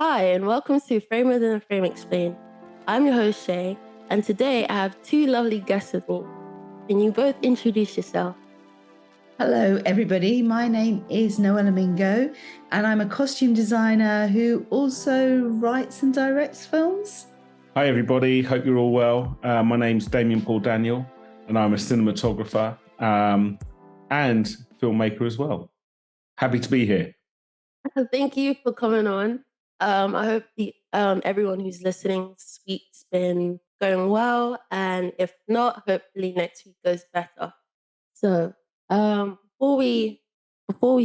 Hi, and welcome to Frame Within a Frame Explained. I'm your host, Shay, and today I have two lovely guests with me. Can you both introduce yourself? Hello, everybody. My name is Noella Mingo, and I'm a costume designer who also writes and directs films. Hi, everybody. Hope you're all well. My name's Damian Daniel, and I'm a cinematographer and filmmaker as well. Happy to be here. Thank you for coming on. I hope everyone who's listening this week's been going well, and if not, hopefully next week goes better. So, before we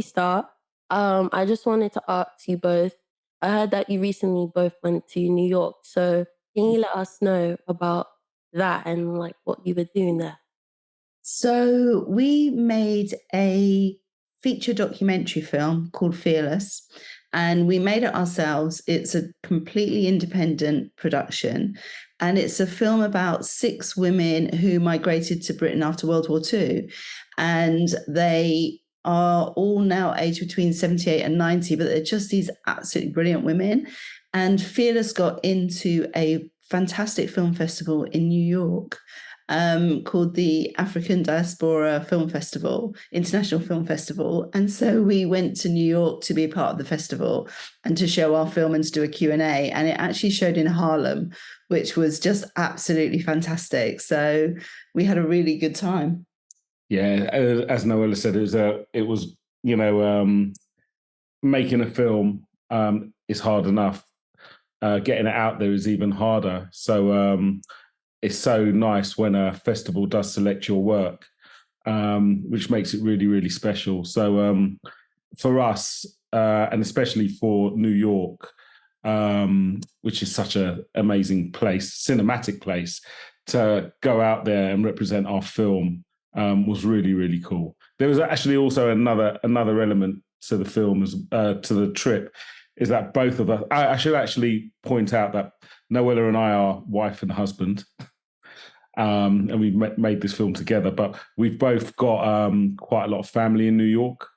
start, I just wanted to ask you both. I heard that you recently both went to New York. So, can you let us know about that and like what you were doing there? So, we made a feature documentary film called Fearless, and we made it ourselves. It's a completely independent production, and it's a film about six women who migrated to Britain after World War II. And they are all now aged between 78 and 90, but they're just these absolutely brilliant women. And Fearless got into a fantastic film festival in New York called the African Diaspora Film Festival, International Film Festival. And so we went to New York to be a part of the festival and to show our film and to do a Q&A. And it actually showed in Harlem, which was just absolutely fantastic. So we had a really good time. Yeah, as Noella said, it was making a film is hard enough. Getting it out there is even harder. So it's so nice when a festival does select your work, which makes it really, really special. So for us, and especially for New York, which is such an amazing place, cinematic place, to go out there and represent our film was really, really cool. There was actually also another element to the film, to the trip, is that both of us, I should actually point out that Noella and I are wife and husband. And we've made this film together, but we've both got quite a lot of family in New York.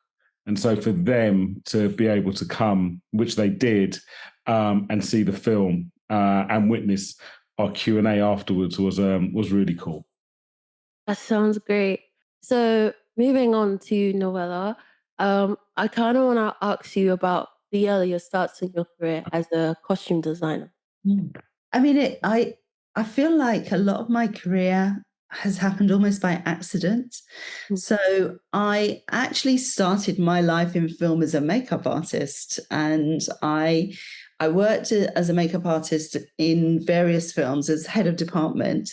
And so for them to be able to come, which they did, and see the film and witness our Q&A afterwards was really cool. That sounds great. So, moving on to Noella, I kind of want to ask you about the earlier starts in your career as a costume designer. I mean, I feel like a lot of my career has happened almost by accident. So I actually started my life in film as a makeup artist, and I worked as a makeup artist in various films as head of department.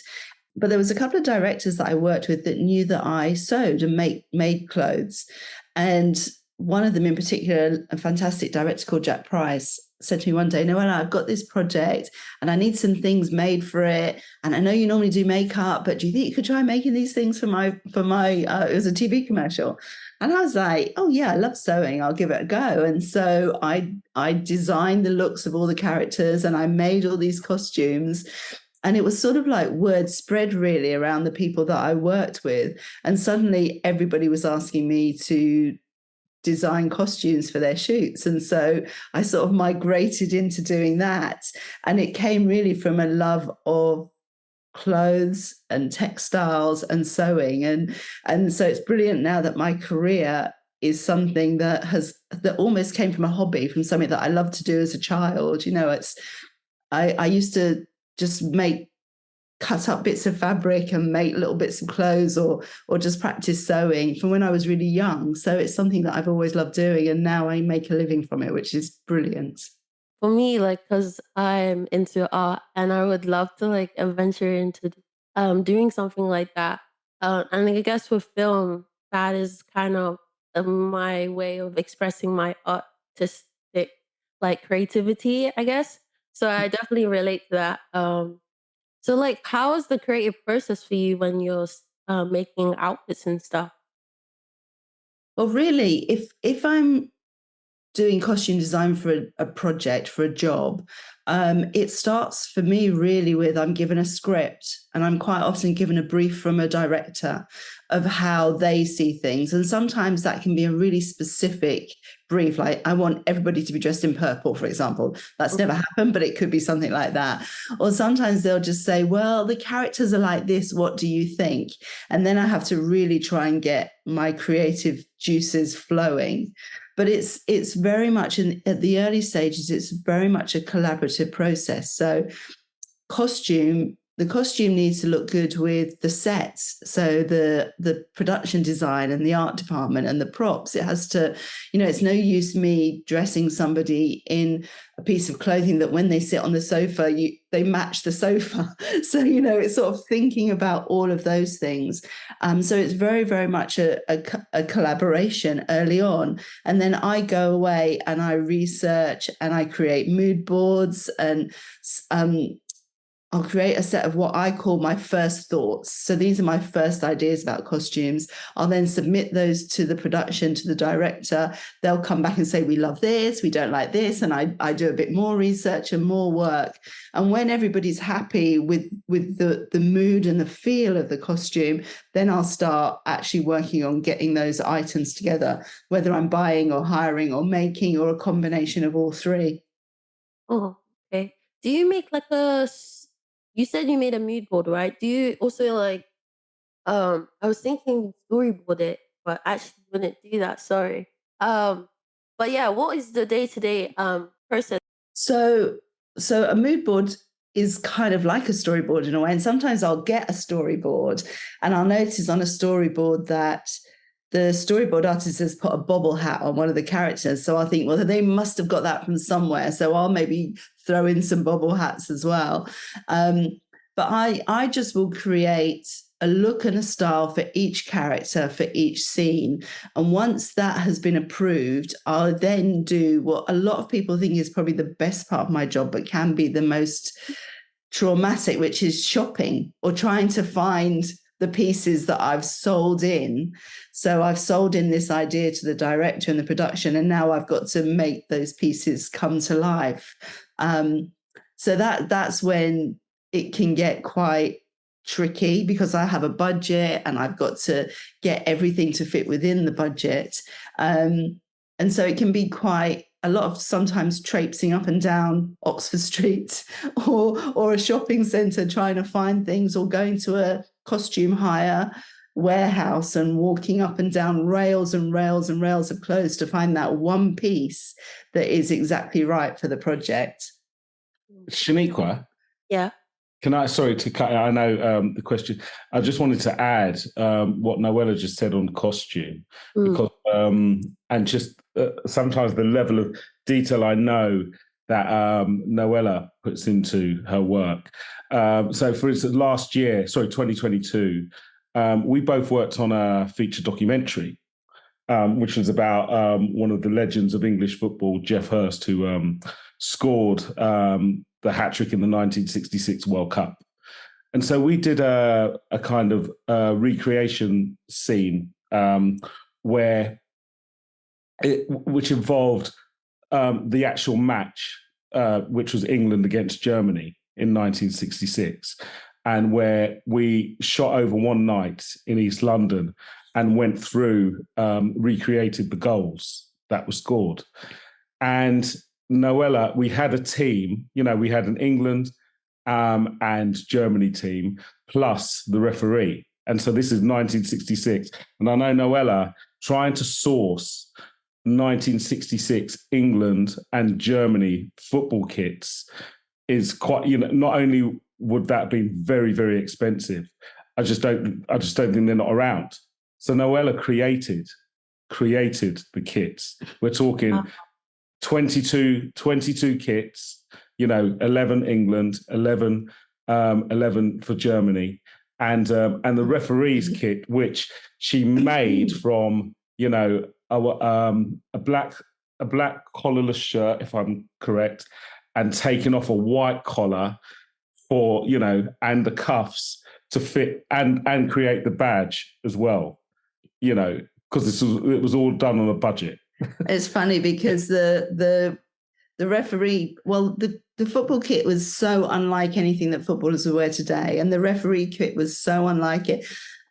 But there was a couple of directors that I worked with that knew that I sewed and made clothes. And one of them in particular, a fantastic director called Jack Price, said to me one day, Noella, I've got this project and I need some things made for it. And I know you normally do makeup, but do you think you could try making these things for my it was a TV commercial. And I was like, oh yeah, I love sewing. I'll give it a go. And so I designed the looks of all the characters and I made all these costumes. And it was sort of like word spread really around the people that I worked with. And suddenly everybody was asking me to design costumes for their shoots. And so I sort of migrated into doing that. And it came really from a love of clothes and textiles and sewing. And so it's brilliant now that my career is something that almost came from a hobby, from something that I loved to do as a child. You know, I used to just cut up bits of fabric and make little bits of clothes or just practice sewing from when I was really young. So it's something that I've always loved doing, and now I make a living from it, which is brilliant. For me, like, because I'm into art and I would love to like venture into doing something like that. And I guess with film, that is kind of my way of expressing my artistic like creativity, I guess. So I definitely relate to that. So like, how is the creative process for you when you're making outfits and stuff? Well, really, if I'm doing costume design for a project, for a job, it starts for me really with I'm given a script, and I'm quite often given a brief from a director of how they see things. And sometimes that can be a really specific brief, like I want everybody to be dressed in purple, for example. That's never happened, but it could be something like that. Or sometimes they'll just say, well, the characters are like this, what do you think? And then I have to really try and get my creative juices flowing. But it's very much at the early stages, it's very much a collaborative process. So the costume needs to look good with the sets, so the production design and the art department and the props. It has to, it's no use me dressing somebody in a piece of clothing that when they sit on the sofa they match the sofa. So it's sort of thinking about all of those things. So it's very, very much a collaboration early on, and then I go away and I research and I create mood boards, and I'll create a set of what I call my first thoughts. So these are my first ideas about costumes. I'll then submit those to the production, to the director. They'll come back and say, we love this, we don't like this. And I do a bit more research and more work. And when everybody's happy with the mood and the feel of the costume, then I'll start actually working on getting those items together, whether I'm buying or hiring or making or a combination of all three. Oh, okay. Do you make like you said you made a mood board, right? Do you also like, I was thinking storyboard it, but actually wouldn't do that, sorry. But yeah, what is the day-to-day process? So a mood board is kind of like a storyboard in a way. And sometimes I'll get a storyboard and I'll notice on a storyboard that the storyboard artist has put a bobble hat on one of the characters. So I think, well, they must have got that from somewhere. So I'll maybe throw in some bobble hats as well. But I just will create a look and a style for each character, for each scene. And once that has been approved, I'll then do what a lot of people think is probably the best part of my job, but can be the most traumatic, which is shopping or trying to find the pieces that I've sold in. So I've sold in this idea to the director and the production, and now I've got to make those pieces come to life. So that's when it can get quite tricky, because I have a budget and I've got to get everything to fit within the budget. And so it can be quite a lot of sometimes traipsing up and down Oxford Street or a shopping centre trying to find things, or going to a costume hire warehouse and walking up and down rails and rails and rails of clothes to find that one piece that is exactly right for the project. Shaniqua, Yeah. can I, sorry to cut, I know the question, I just wanted to add what Noella just said on costume, because, and just sometimes the level of detail I know that Noella puts into her work. So for instance, last year, 2022, we both worked on a feature documentary, which was about one of the legends of English football, Geoff Hurst, who scored the hat-trick in the 1966 World Cup. And so we did a kind of recreation scene which involved the actual match, which was England against Germany in 1966, and where we shot over one night in East London and went through, recreated the goals that were scored. And Noella, we had a team, we had an England and Germany team, plus the referee. And so this is 1966. And I know Noella trying to source 1966 England and Germany football kits is quite, not only would that be very, very expensive, I just don't think they're not around. So Noella created the kits. We're talking 22 kits, 11 England, 11 for Germany, and the referee's kit, which she made from a black collarless shirt, if I'm correct, and taken off a white collar for and the cuffs to fit and create the badge as well, because it was all done on a budget. It's funny because the referee, well, the football kit was so unlike anything that footballers would wear today, and the referee kit was so unlike it.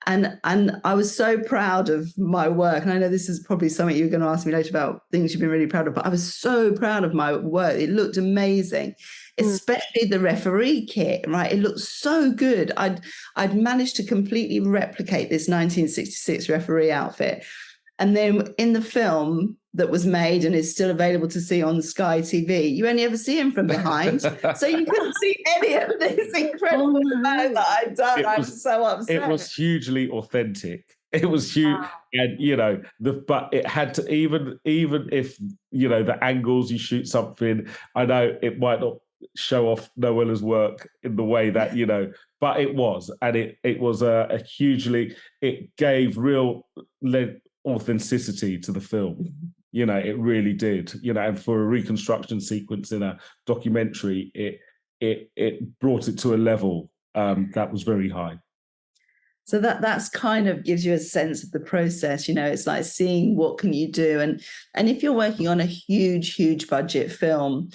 And I was so proud of my work. And I know this is probably something you're going to ask me later about things you've been really proud of, but I was so proud of my work. It looked amazing, Mm. especially the referee kit, right? It looked so good. I'd managed to completely replicate this 1966 referee outfit. And then in the film that was made and is still available to see on Sky TV, you only ever see him from behind. So you couldn't see any of this incredible Oh, amount that I'd done. I was was so upset. it was hugely authentic. It was huge, and but it had to, even if the angles you shoot something. I know it might not show off Noella's work in the way that but it was, and it was a hugely, it gave real authenticity to the film. It really did. And for a reconstruction sequence in a documentary, it brought it to a level that was very high. So that's kind of gives you a sense of the process. It's like seeing what can you do, and if you're working on a huge budget film,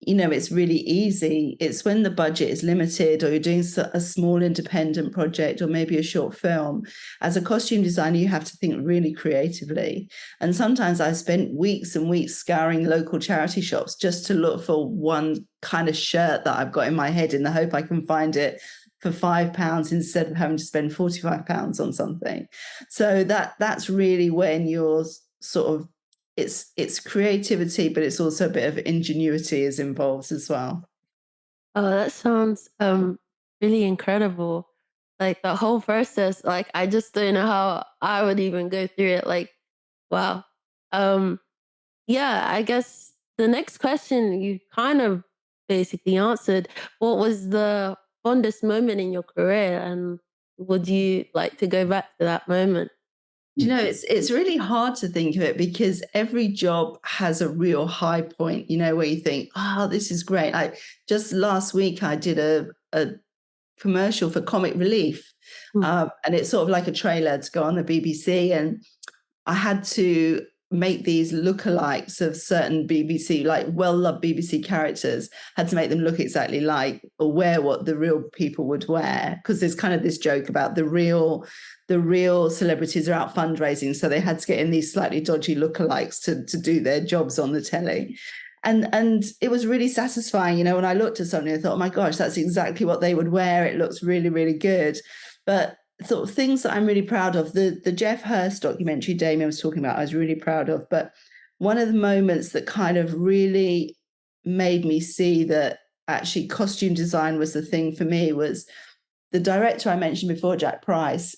it's really easy. It's when the budget is limited, or you're doing a small independent project, or maybe a short film. As a costume designer, you have to think really creatively. And sometimes I spent weeks and weeks scouring local charity shops just to look for one kind of shirt that I've got in my head, in the hope I can find it for £5 instead of having to spend £45 on something. So that's really when you're sort of, it's creativity, but it's also a bit of ingenuity is involved as well. Oh, that sounds really incredible. Like the whole process, like I just don't know how I would even go through it. Like, wow. Um, yeah, I guess the next question you kind of basically answered. What was the fondest moment in your career, and would you like to go back to that moment? It's really hard to think of it because every job has a real high point, where you think, oh, this is great. Like just last week, I did a commercial for Comic Relief, Mm. and it's sort of like a trailer to go on the BBC, and I had to make these lookalikes of certain BBC, like well-loved BBC characters, had to make them look exactly like or wear what the real people would wear. Because there's kind of this joke about the real celebrities are out fundraising, so they had to get in these slightly dodgy lookalikes to do their jobs on the telly. And it was really satisfying, when I looked at something, I thought, oh my gosh, that's exactly what they would wear. It looks really, really good. But sort of things that I'm really proud of, the Jeff Hurst documentary Damian was talking about, I was really proud of. But one of the moments that kind of really made me see that actually costume design was the thing for me was the director I mentioned before, Jack Price.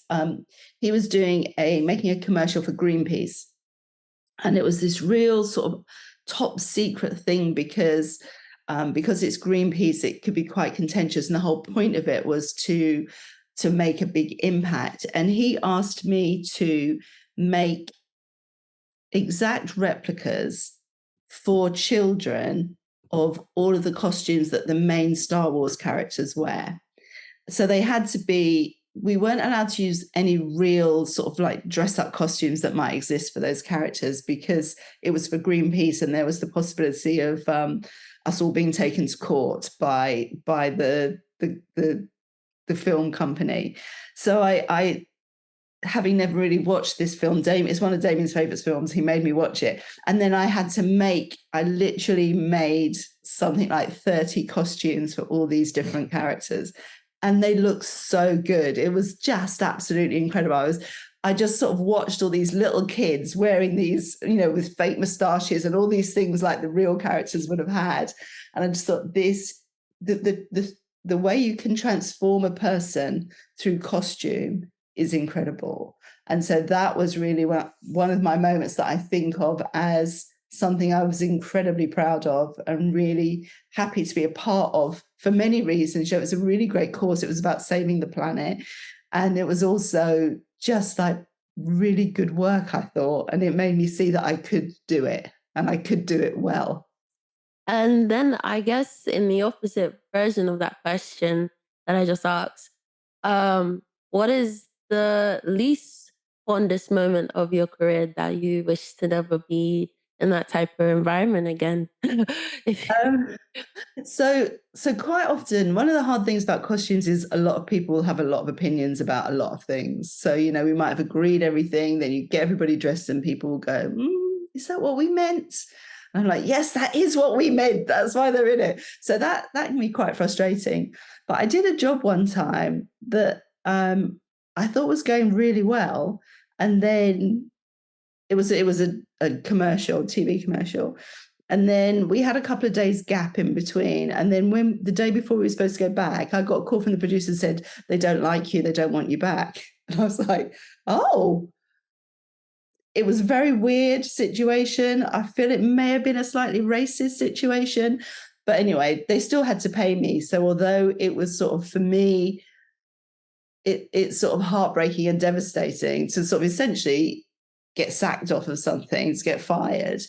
He was making a commercial for Greenpeace. And it was this real sort of top secret thing because it's Greenpeace, it could be quite contentious. And the whole point of it was to make a big impact. And he asked me to make exact replicas for children of all of the costumes that the main Star Wars characters wear. So they had to be, we weren't allowed to use any real sort of like dress up costumes that might exist for those characters because it was for Greenpeace, and there was the possibility of us all being taken to court by the film company. So I having never really watched this film, it's one of Damian's favourite films. He made me watch it. And then I literally made something like 30 costumes for all these different characters. And they look so good. It was just absolutely incredible. I just sort of watched all these little kids wearing these, with fake moustaches and all these things like the real characters would have had. And I just thought the way you can transform a person through costume is incredible. And so that was really one of my moments that I think of as something I was incredibly proud of and really happy to be a part of for many reasons. It was a really great cause. It was about saving the planet. And it was also just like really good work, I thought. And it made me see that I could do it and I could do it well. And then I guess in the opposite version of that question that I just asked, what is the least fondest moment of your career that you wish to never be in that type of environment again. If Um, so quite often, one of the hard things about costumes is a lot of people have a lot of opinions about a lot of things. So, we might have agreed everything, then you get everybody dressed and people will go, is that what we meant? And I'm like, yes, that is what we meant. That's why they're in it. So that can be quite frustrating. But I did a job one time that I thought was going really well. And then it was a commercial, TV commercial. And then we had a couple of days gap in between. And then when the day before we were supposed to go back, I got a call from the producer and said, they don't like you, they don't want you back. And I was like, oh, it was a very weird situation. I feel it may have been a slightly racist situation. But anyway, they still had to pay me. So although it was sort of, for me, it's sort of heartbreaking and devastating to sort of essentially get sacked off of something, to get fired.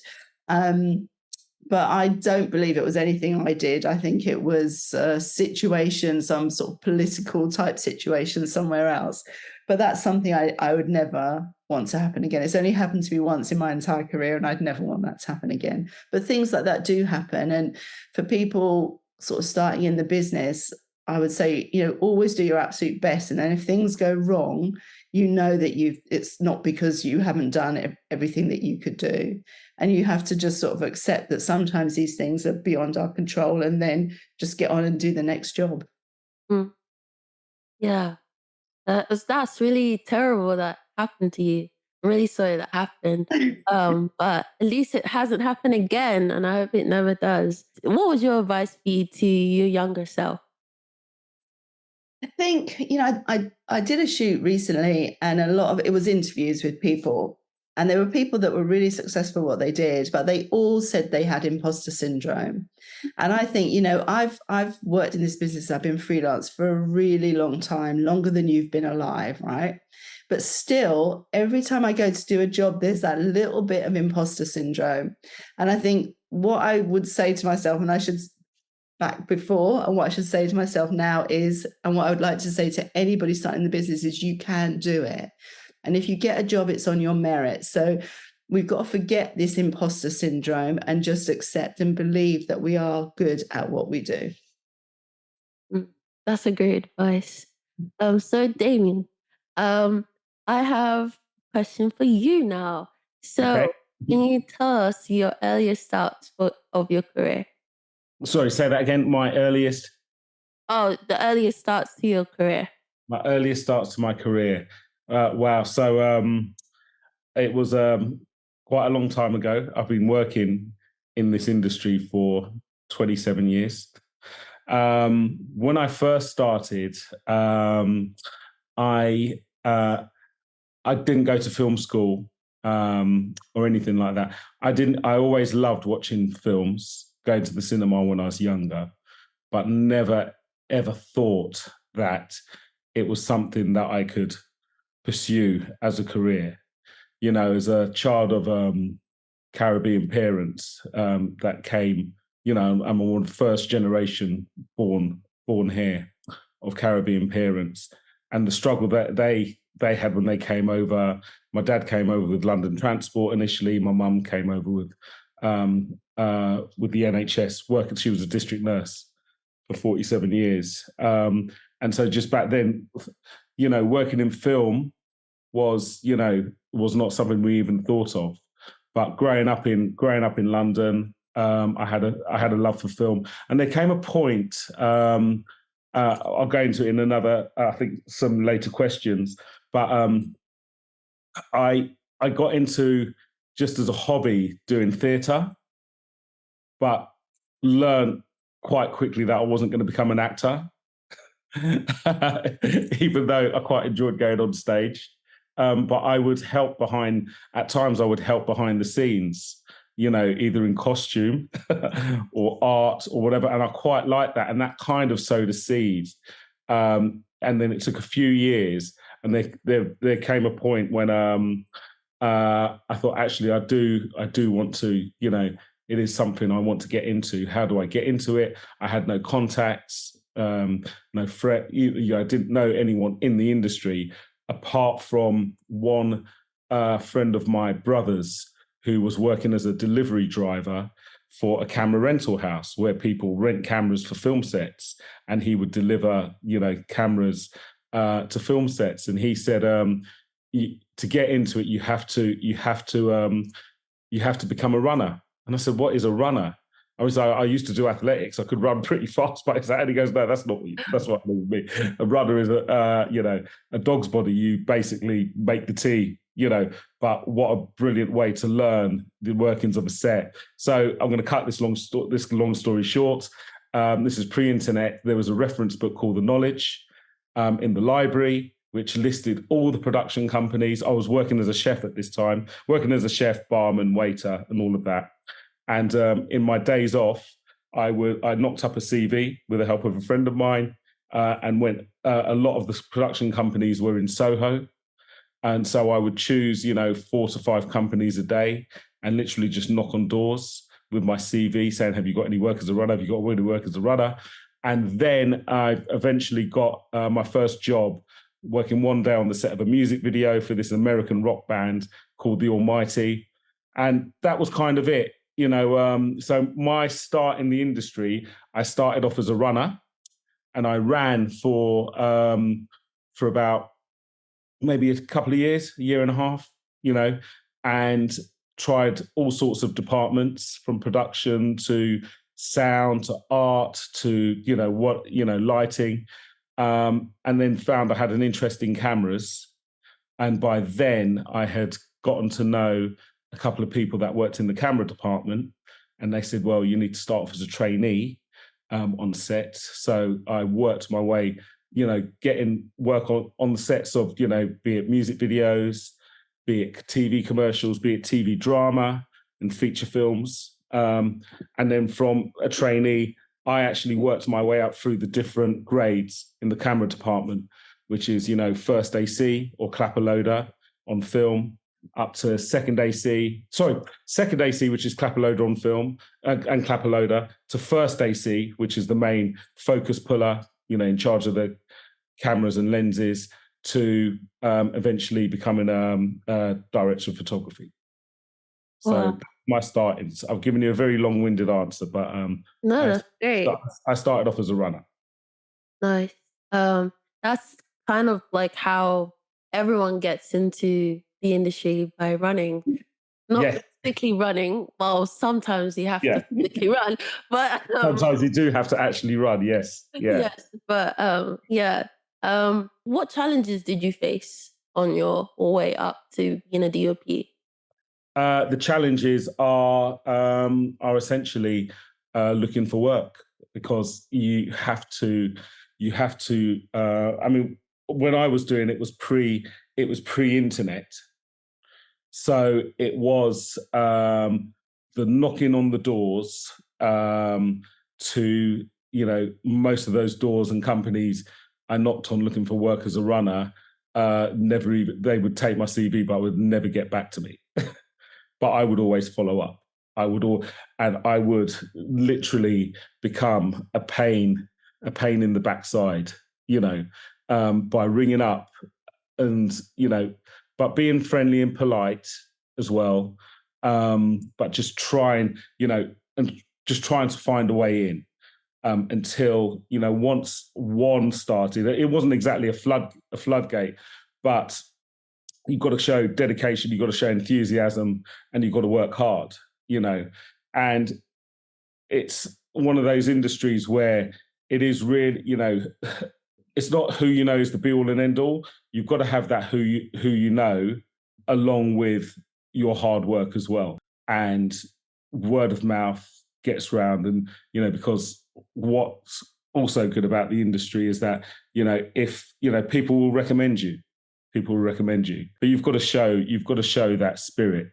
But I don't believe it was anything I did. I think it was a situation, some sort of political type situation somewhere else. But that's something I would never want to happen again. It's only happened to me once in my entire career, and I'd never want that to happen again. But things like that do happen. And for people sort of starting in the business, I would say, always do your absolute best. And then if things go wrong, that it's not because you haven't done everything that you could do. And you have to just sort of accept that sometimes these things are beyond our control, and then just get on and do the next job. Mm, yeah, that's really terrible that happened to you. I'm really sorry that happened. But at least it hasn't happened again, and I hope it never does. What would your advice be to your younger self? I think, I did a shoot recently, and a lot of it was interviews with people. And there were people that were really successful at what they did, but they all said they had imposter syndrome. And I think, I've worked in this business, I've been freelance for a really long time, longer than you've been alive, right? But still, every time I go to do a job, there's that little bit of imposter syndrome. And I think what I would say to myself, and I should back before, and what I should say to myself now is, and what I would like to say to anybody starting the business is, you can do it. And if you get a job, it's on your merit. So we've got to forget this imposter syndrome and just accept and believe that we are good at what we do. Mm, that's a great advice. So Damien, I have a question for you now. Okay. So can you tell us your earliest starts of your career? Sorry, say that again. Oh, the earliest starts to your career. My earliest starts to my career. Wow. So it was quite a long time ago. I've been working in this industry for 27 years. When I first started, I I didn't go to film school or anything like that. I always loved watching films, going to the cinema when I was younger, but never ever thought that it was something that I could pursue as a career. As a child of Caribbean parents that came, I'm one of the first generation born here of Caribbean parents, and the struggle that they had when they came over. My dad came over with London Transport initially. My mum came over with the NHS working. She was a district nurse for 47 years, and so just back then, working in film was not something we even thought of. But growing up in London, I had a love for film, and there came a point. I'll go into it in another, I think, some later questions. But I got into, just as a hobby, doing theatre, but learned quite quickly that I wasn't going to become an actor. Even though I quite enjoyed going on stage. But at times I would help behind the scenes, either in costume or art or whatever. And I quite liked that. And that kind of sowed a seed. And then it took a few years, and there came a point when I thought, actually, I do want to, it is something I want to get into. How do I get into it? I had no contacts, no threat. I didn't know anyone in the industry apart from one friend of my brother's who was working as a delivery driver for a camera rental house where people rent cameras for film sets, and he would deliver, cameras to film sets. And he said, to get into it, you have to become a runner. And I said, what is a runner? I used to do athletics. I could run pretty fast, but and he goes, no, that's what I mean. A runner is a dog's body. You basically make the tea, but what a brilliant way to learn the workings of a set. So I'm going to cut this long story short. This is pre-internet. There was a reference book called The Knowledge in the library, which listed all the production companies. I was working as a chef at this time, working as a chef, barman, waiter, and all of that. And in my days off, I knocked up a CV with the help of a friend of mine, and went. A lot of the production companies were in Soho, and so I would choose, 4 to 5 companies a day, and literally just knock on doors with my CV saying, "Have you got any work as a runner? Have you got any work as a runner?" And then I eventually got my first job working one day on the set of a music video for this American rock band called The Almighty. And that was kind of it. So my start in the industry, I started off as a runner, and I ran for about maybe a couple of years, a year and a half, and tried all sorts of departments, from production to sound to art to lighting, and then found I had an interest in cameras. And by then I had gotten to know a couple of people that worked in the camera department, and they said, well, you need to start off as a trainee on set. So I worked my way, getting work on the sets of, be it music videos, be it TV commercials, be it TV drama and feature films. And then from a trainee, I actually worked my way up through the different grades in the camera department, which is, first AC or clapper loader on film, up to second AC, which is clapper loader on film, and clapper loader, to first AC, which is the main focus puller, in charge of the cameras and lenses, to eventually becoming a director of photography. So Wow. my starting, I've given you a very long-winded answer, but No, I, that's great. I started off as a runner. Nice. That's kind of like how everyone gets into the industry, by running. Not Yeah, physically running. Well, sometimes you have yeah. to physically run, but Sometimes you do have to actually run. Yes, yeah. yes, but yeah. What challenges did you face on your way up to being a DOP? The challenges are essentially looking for work, because you have to. I mean, when I was doing it, it was pre-internet, so it was the knocking on the doors, to, most of those doors and companies I knocked on looking for work as a runner. Never even, they would take my CV, but would never get back to me. But I would always follow up. And I would literally become a pain in the backside, by ringing up, and but being friendly and polite as well, but just trying, and just trying to find a way in, until, once one started, it wasn't exactly a floodgate, but you've got to show dedication, you've got to show enthusiasm, and you've got to work hard, and it's one of those industries where it is really, it's not who you know is the be all and end all. You've got to have that who you know, along with your hard work as well. And word of mouth gets round. And, because what's also good about the industry is that, if, people will recommend you, but you've got to show that spirit,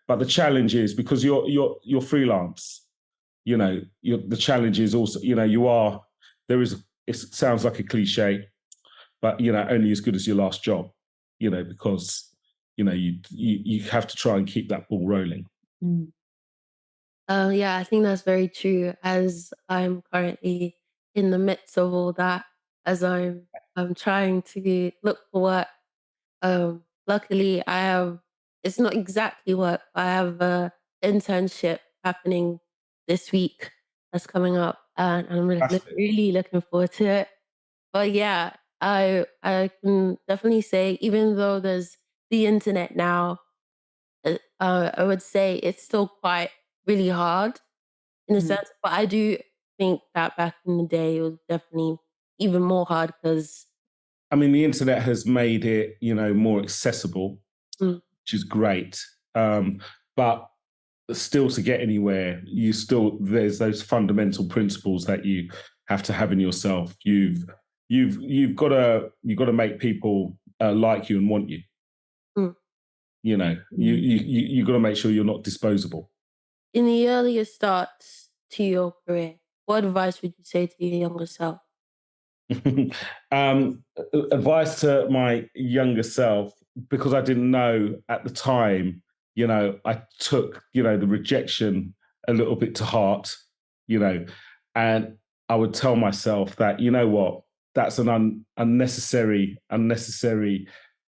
but the challenge is, because you're freelance, the challenge is also, it sounds like a cliche, but only as good as your last job, because you have to try and keep that ball rolling. Mm. Yeah, I think that's very true. As I'm currently in the midst of all that, as I'm trying to look for work. Luckily, I have it's not exactly work. I have a internship happening this week that's coming up, and I'm Fantastic. really looking forward to it. But yeah, I can definitely say, even though there's the internet now, I would say it's still quite really hard in a Mm. sense. But I do think that back in the day, it was definitely even more hard because, I mean, the internet has made it, more accessible, mm, which is great. But still, to get anywhere, there's those fundamental principles that you have to have in yourself. You've got to make people like you and want you. mm. You got to make sure you're not disposable. In the earlier starts to your career, what advice would you say to your younger self? Advice to my younger self, because I didn't know at the time, I took, the rejection a little bit to heart, you know, and I would tell myself that, you know what, that's an unnecessary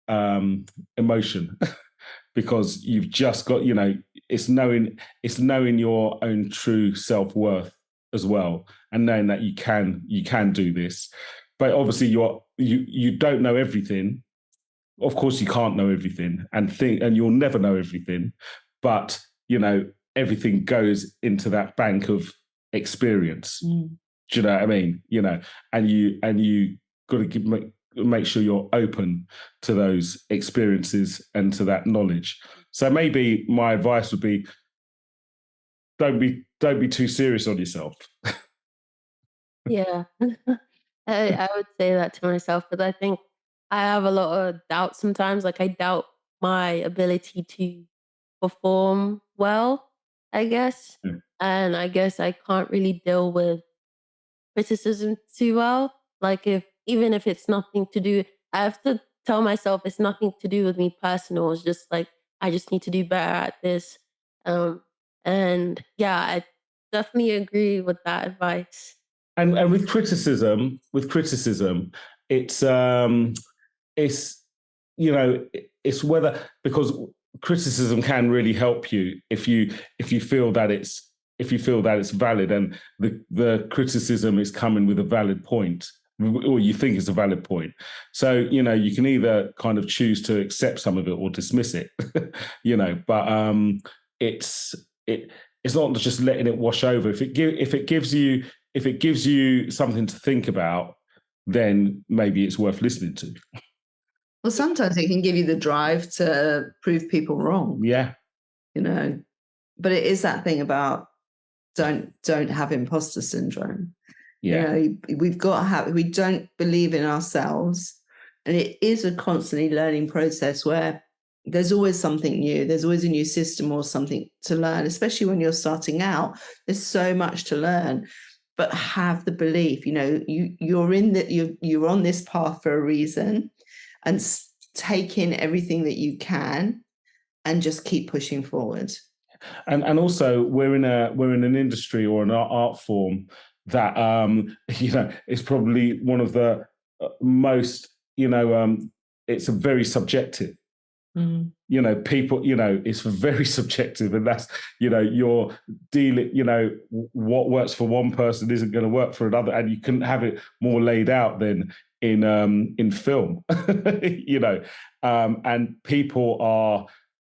emotion because you've just got, it's knowing your own true self-worth as well, and knowing that you can do this. But obviously you don't know everything. Of course you can't know everything, and you'll never know everything, but everything goes into that bank of experience. Mm. Do you know what I mean? And you got to make sure you're open to those experiences and to that knowledge. So maybe my advice would be don't be too serious on yourself. Yeah. I would say that to myself because I think I have a lot of doubt sometimes. Like, I doubt my ability to perform well, I guess. Yeah. And I guess I can't really deal with criticism too well. Like, even if it's nothing to do, I have to tell myself it's nothing to do with me personal. It's just like I just need to do better at this. Um, and yeah, I definitely agree with that advice. And with criticism, it's it's it's whether, because criticism can really help you if you feel that it's valid, and the criticism is coming with a valid point, or you think it's a valid point. So you can either kind of choose to accept some of it or dismiss it. But it's it it's not just letting it wash over. If it gives you something to think about, then maybe it's worth listening to. Well, sometimes it can give you the drive to prove people wrong, Yeah, you know. But it is that thing about don't have imposter syndrome. You yeah. know, we've got to have, we don't believe in ourselves. And it is a constantly learning process where there's always something new. There's always a new system or something to learn, especially when you're starting out. There's so much to learn. But have the belief, you're in that you're on this path for a reason, and take in everything that you can and just keep pushing forward. And also we're in an industry or an art form that is probably one of the most, it's a very subjective. Mm. People, it's very subjective, and that's, you're dealing, what works for one person isn't going to work for another, and you couldn't have it more laid out than in film. And people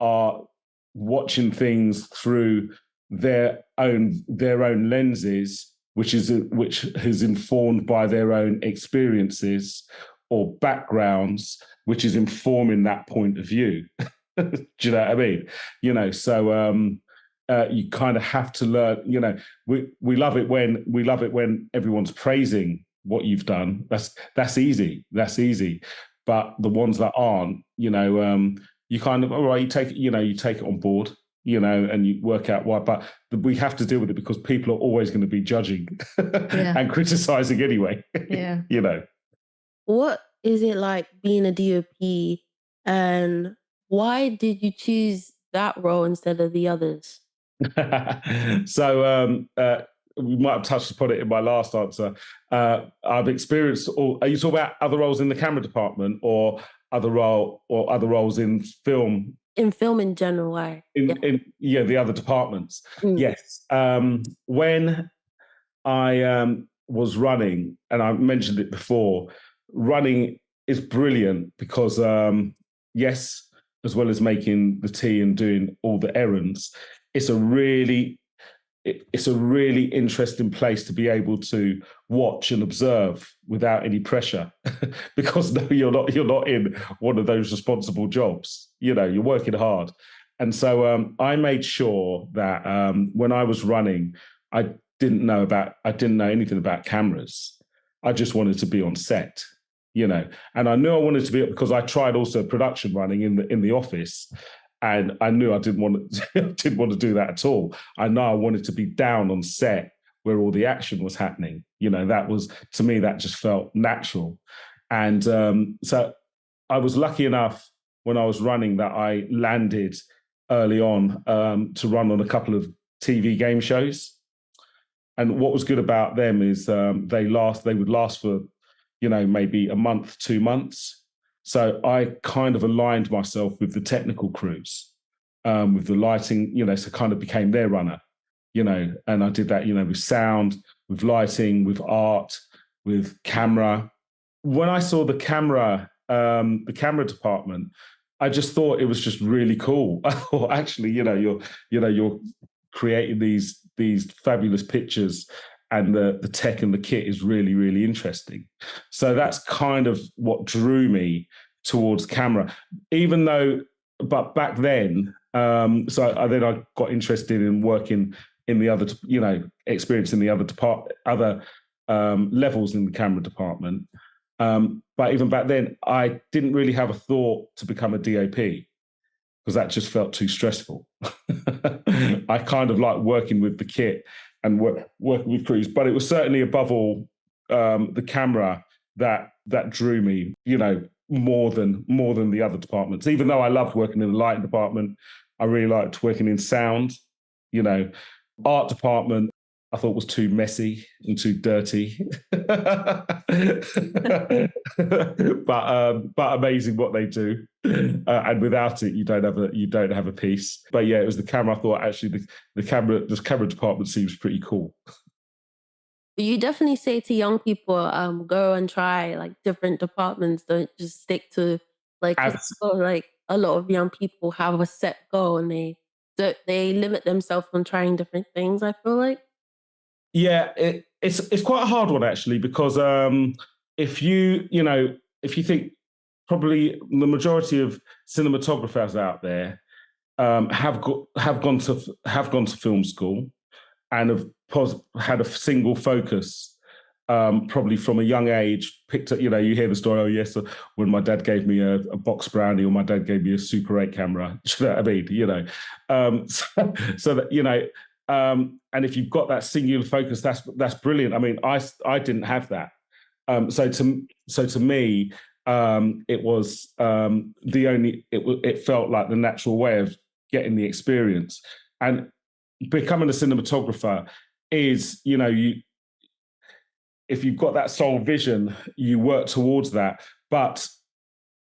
are watching things through their own lenses, which is informed by their own experiences or backgrounds, which is informing that point of view. Do you know what I mean? So you kind of have to learn. We love it when everyone's praising what you've done. That's easy. That's easy. But the ones that aren't, you kind of, all right, you take it on board, and you work out why. But we have to deal with it because people are always going to be judging Yeah. and criticizing anyway. Yeah. What is it like being a DOP, and why did you choose that role instead of the others? So we might have touched upon it in my last answer. I've experienced all. Are you talking about other roles in the camera department, or other roles in film? in film in general, I yeah. In yeah, the other departments. Mm, Yes. When I was running, and I mentioned it before, running is brilliant because, yes, as well as making the tea and doing all the errands, it's a really it's a really interesting place to be able to watch and observe without any pressure because no, you're not in one of those responsible jobs. You know, you're working hard. And so I made sure that when I was running, I didn't know anything about cameras. I just wanted to be on set, you know, and I knew I wanted to be because I tried also production running in the office, and I knew I didn't want to didn't want to do that at all. I know I wanted to be down on set where all the action was happening. You know, that was, to me, that just felt natural. And so I was lucky enough when I was running that I landed early on to run on a couple of TV game shows. And what was good about them is they would last for, you know, maybe a month, 2 months. So I kind of aligned myself with the technical crews, with the lighting, you know, so kind of became their runner, you know, and I did that, you know, with sound, with lighting, with art, with camera. When I saw the camera department, I just thought it was just really cool. I thought, actually, you're creating these fabulous pictures, and the tech and the kit is really, really interesting. So that's kind of what drew me towards camera, even though, but back then, then I got interested in working in the other, you know, experience in the other levels in the camera department. But even back then, I didn't really have a thought to become a DOP because that just felt too stressful. I kind of like working with the kit and working with crews, but it was certainly above all the camera that drew me, you know, more than the other departments. Even though I loved working in the lighting department, I really liked working in sound. You know, art department I thought was too messy and too dirty. But amazing what they do, and without it, you don't have a piece. But yeah, it was the camera. I thought actually the camera department seems pretty cool. You definitely say to young people, go and try like different departments. Don't just stick to like, because Abs- like a lot of young people have a set goal and they limit themselves from trying different things. I feel like. Yeah, it's quite a hard one actually because if if you think probably the majority of cinematographers out there have gone to film school and have had a single focus. Probably from a young age, picked up, you know, you hear the story, oh, yes, when my dad gave me a box brownie or my dad gave me a Super 8 camera. Do you know what I mean? You know, so that, you know, and if you've got that singular focus, that's brilliant. I mean, I didn't have that. So to me, it was it felt like the natural way of getting the experience. And becoming a cinematographer is, you know, if you've got that sole vision, you work towards that. But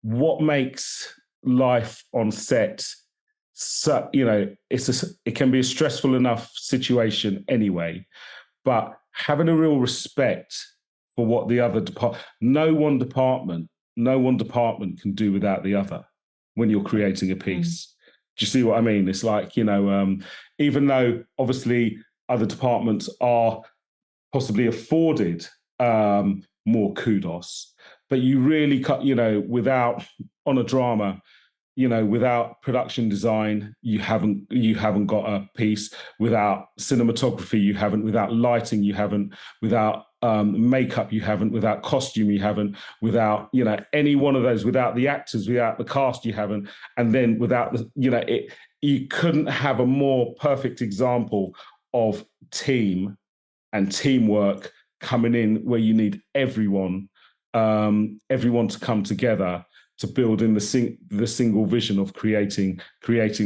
what makes life on set, so, you know, it can be a stressful enough situation anyway. But having a real respect for what the other no one department can do without the other when you're creating a piece. Do you see what I mean? It's like, you know, even though obviously other departments are possibly afforded more kudos, but you really cut, you know, without on a drama, you know, without production design, you haven't got a piece. Without cinematography, you haven't. Without lighting, you haven't. Without makeup, you haven't. Without costume, you haven't. Without, you know, any one of those. Without the actors, without the cast, you haven't. And then without the, you know, you couldn't have a more perfect example of team and teamwork coming in where you need everyone to come together to build in the single vision of creating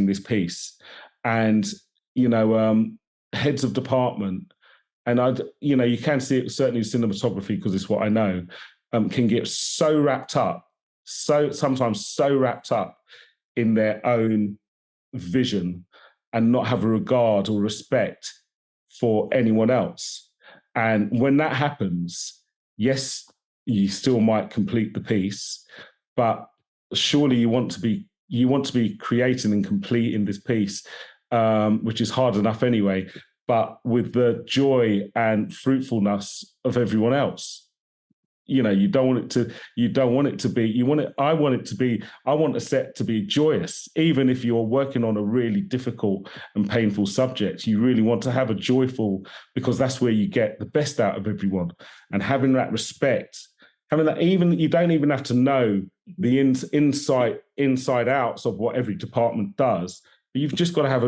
this piece. And, you know, heads of department, and you know, you can see it certainly in cinematography because it's what I know, can get so wrapped up, sometimes so wrapped up in their own vision and not have a regard or respect for anyone else. And when that happens, yes, you still might complete the piece, but surely you want to be creating and completing this piece, which is hard enough anyway, but with the joy and fruitfulness of everyone else. You know, you don't want it to be, I want a set to be joyous. Even if you're working on a really difficult and painful subject, you really want to have a joyful, because that's where you get the best out of everyone. And having that respect, having that, even, you don't even have to know the inside outs of what every department does, but you've just got to have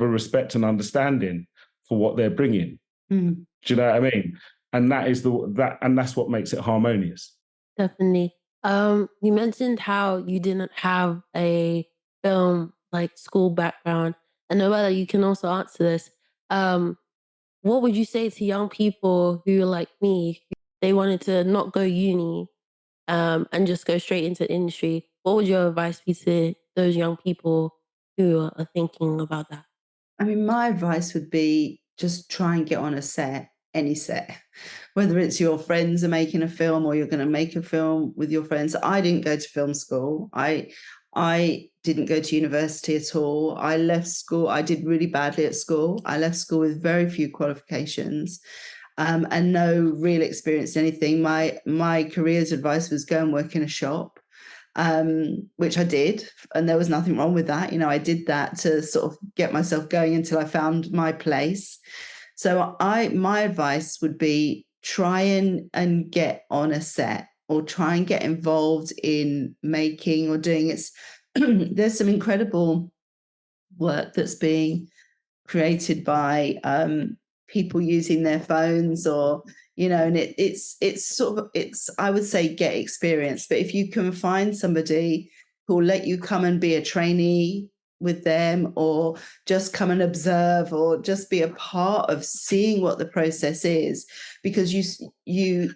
a respect and understanding for what they're bringing. Mm. Do you know what I mean? And that's what makes it harmonious. Definitely. You mentioned how you didn't have a film like school background. And Noella, you can also answer this. What would you say to young people who are like me, they wanted to not go uni, and just go straight into industry? What would your advice be to those young people who are thinking about that? I mean, my advice would be just try and get on a set, any set, whether it's your friends are making a film or you're going to make a film with your friends. I didn't go to film school. I didn't go to university at all. I left school. I did really badly at school. I left school with very few qualifications, and no real experience in anything. My career's advice was go and work in a shop, which I did, and there was nothing wrong with that. You know, I did that to sort of get myself going until I found my place. So my advice would be try and get on a set, or try and get involved in making or doing it. There's some incredible work that's being created by people using their phones, or and it's sort of, it's, I would say, get experience. But if you can find somebody who'll let you come and be a trainee with them, or just come and observe, or just be a part of seeing what the process is, because you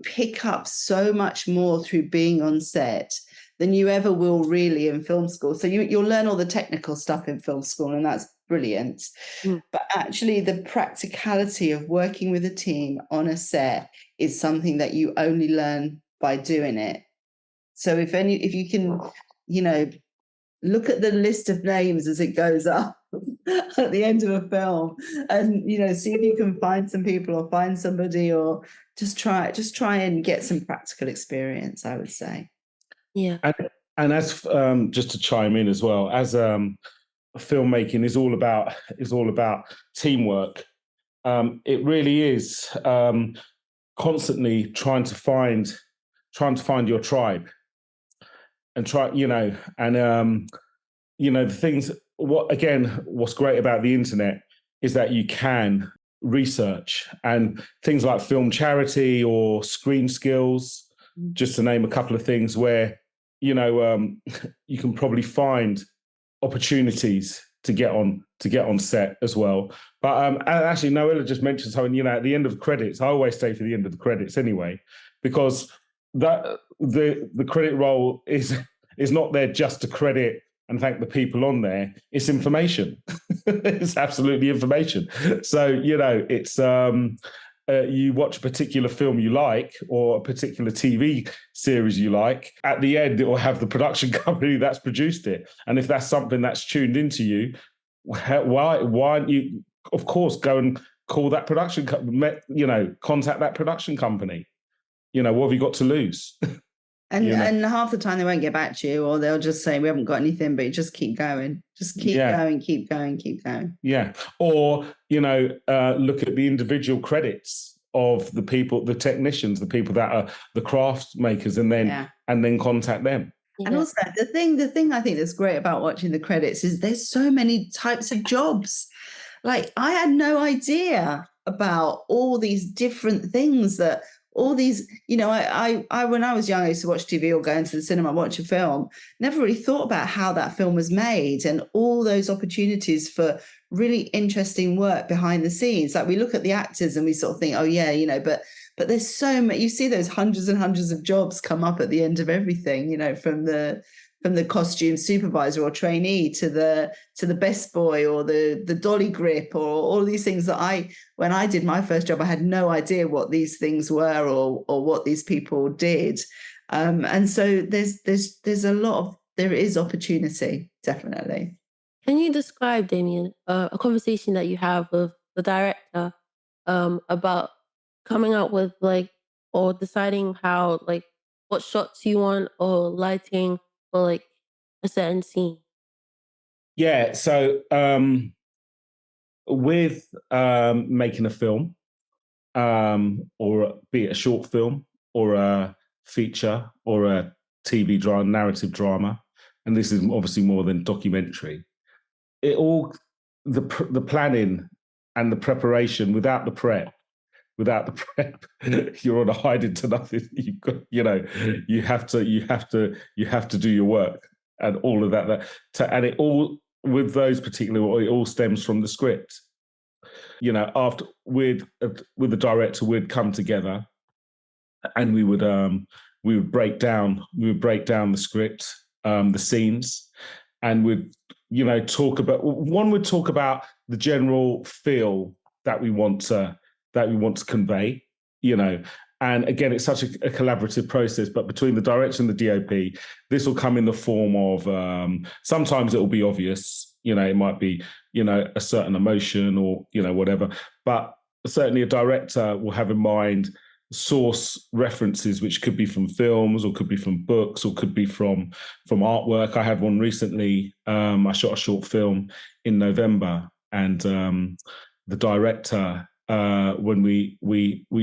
pick up so much more through being on set than you ever will really in film school. So you'll learn all the technical stuff in film school, and that's brilliant. Mm. But actually the practicality of working with a team on a set is something that you only learn by doing it. So if you can, look at the list of names as it goes up at the end of a film, and see if you can find some people, or find somebody, or just try and get some practical experience, I would say. Yeah. And as just to chime in as well, as filmmaking is all about teamwork. It really is constantly trying to find your tribe, and the things. What's great about the internet is that you can research, and things like film charity or screen skills, just to name a couple of things where you can probably find opportunities to get on set as well. But and actually, Noella just mentioned something. At the end of the credits, I always stay for the end of the credits anyway, because that the credit roll is not there just to credit and thank the people on there. It's information. It's absolutely information. So it's you watch a particular film you like, or a particular TV series you like, at the end it will have the production company that's produced it. And if that's something that's tuned into you, why aren't you, of course, go and call that production contact that production company. What have you got to lose? And half the time they won't get back to you, or they'll just say, we haven't got anything, but you just keep going. Just keep going, keep going, keep going. Yeah. Or, look at the individual credits of the people, the technicians, the people that are the craft makers, and then contact them. Yeah. And also the thing I think that's great about watching the credits is there's so many types of jobs. Like, I had no idea about all these different things that all these, I when I was young, I used to watch TV or go into the cinema, watch a film, never really thought about how that film was made, and all those opportunities for really interesting work behind the scenes. Like, we look at the actors and we sort of think, oh yeah, but there's so many, you see those hundreds and hundreds of jobs come up at the end of everything, from the from the costume supervisor or trainee to the best boy or the dolly grip or all these things that when I did my first job, I had no idea what these things were or what these people did. And so there's there is opportunity, definitely. Can you describe, Damien, a conversation that you have with the director about coming up with like, or deciding how, like, what shots you want or lighting for like a certain scene? Yeah. So with making a film, or be it a short film or a feature or a TV drama, narrative drama, and this is obviously more than documentary. It all the planning and the preparation. Without the prep, you're on a hide into nothing. You have to do your work and all of that. And it all with those particular, it all stems from the script. After with the director, we'd come together and we would break down the script, the scenes, and talk about, one would talk about the general feel that we want to convey, and again, it's such a collaborative process, but between the director and the DOP, this will come in the form of, sometimes it will be obvious, it might be, a certain emotion or, whatever, but certainly a director will have in mind source references, which could be from films or could be from books or could be from artwork. I had one recently. I shot a short film in November, and the director, when we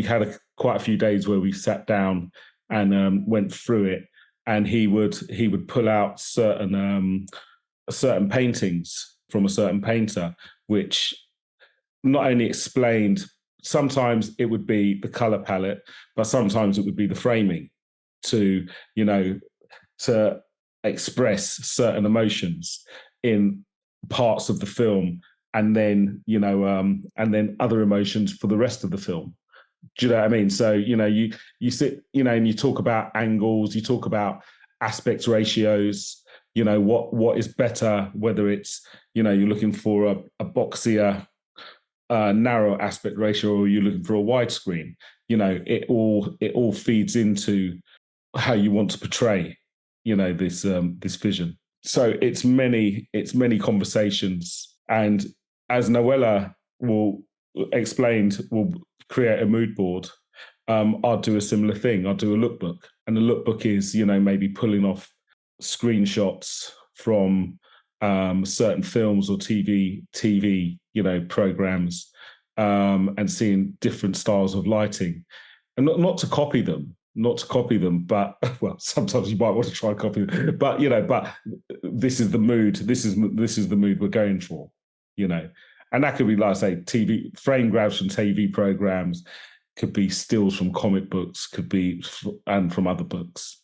had quite a few days where we sat down and went through it, and he would pull out certain paintings from a certain painter, which not only explained, sometimes it would be the color palette, but sometimes it would be the framing to, to express certain emotions in parts of the film, and then, and then other emotions for the rest of the film. Do you know what I mean? So, you sit, and you talk about angles, you talk about aspect ratios, what is better, whether it's, you're looking for a boxier, narrow aspect ratio, or you're looking for a widescreen. It all feeds into how you want to portray, this vision. So it's many conversations, and as Noella will explained, will create a mood board. I'll do a similar thing. I'll do a lookbook, and the lookbook is, maybe pulling off screenshots from certain films or TV, programs, and seeing different styles of lighting, and not to copy them, but well, sometimes you might want to try and copy them, but but this is the mood. This is the mood we're going for, and that could be, like I say, TV frame grabs from TV programs, could be stills from comic books, could be and from other books,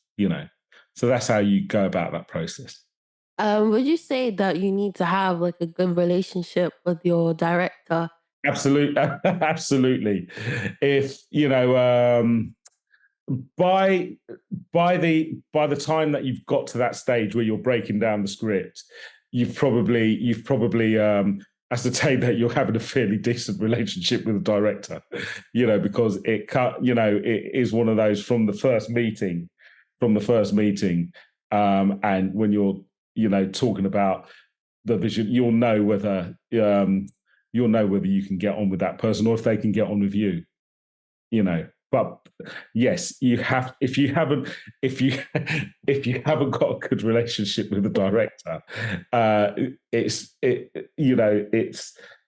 So that's how you go about that process. Would you say that you need to have like a good relationship with your director? Absolutely, absolutely. If by the time that you've got to that stage where you're breaking down the script, you've probably ascertained that you're having a fairly decent relationship with the director, because it is one of those from the first meeting, and when you're talking about the vision, you'll know whether you can get on with that person or if they can get on with you. But yes, you have. If you haven't got a good relationship with the director, it's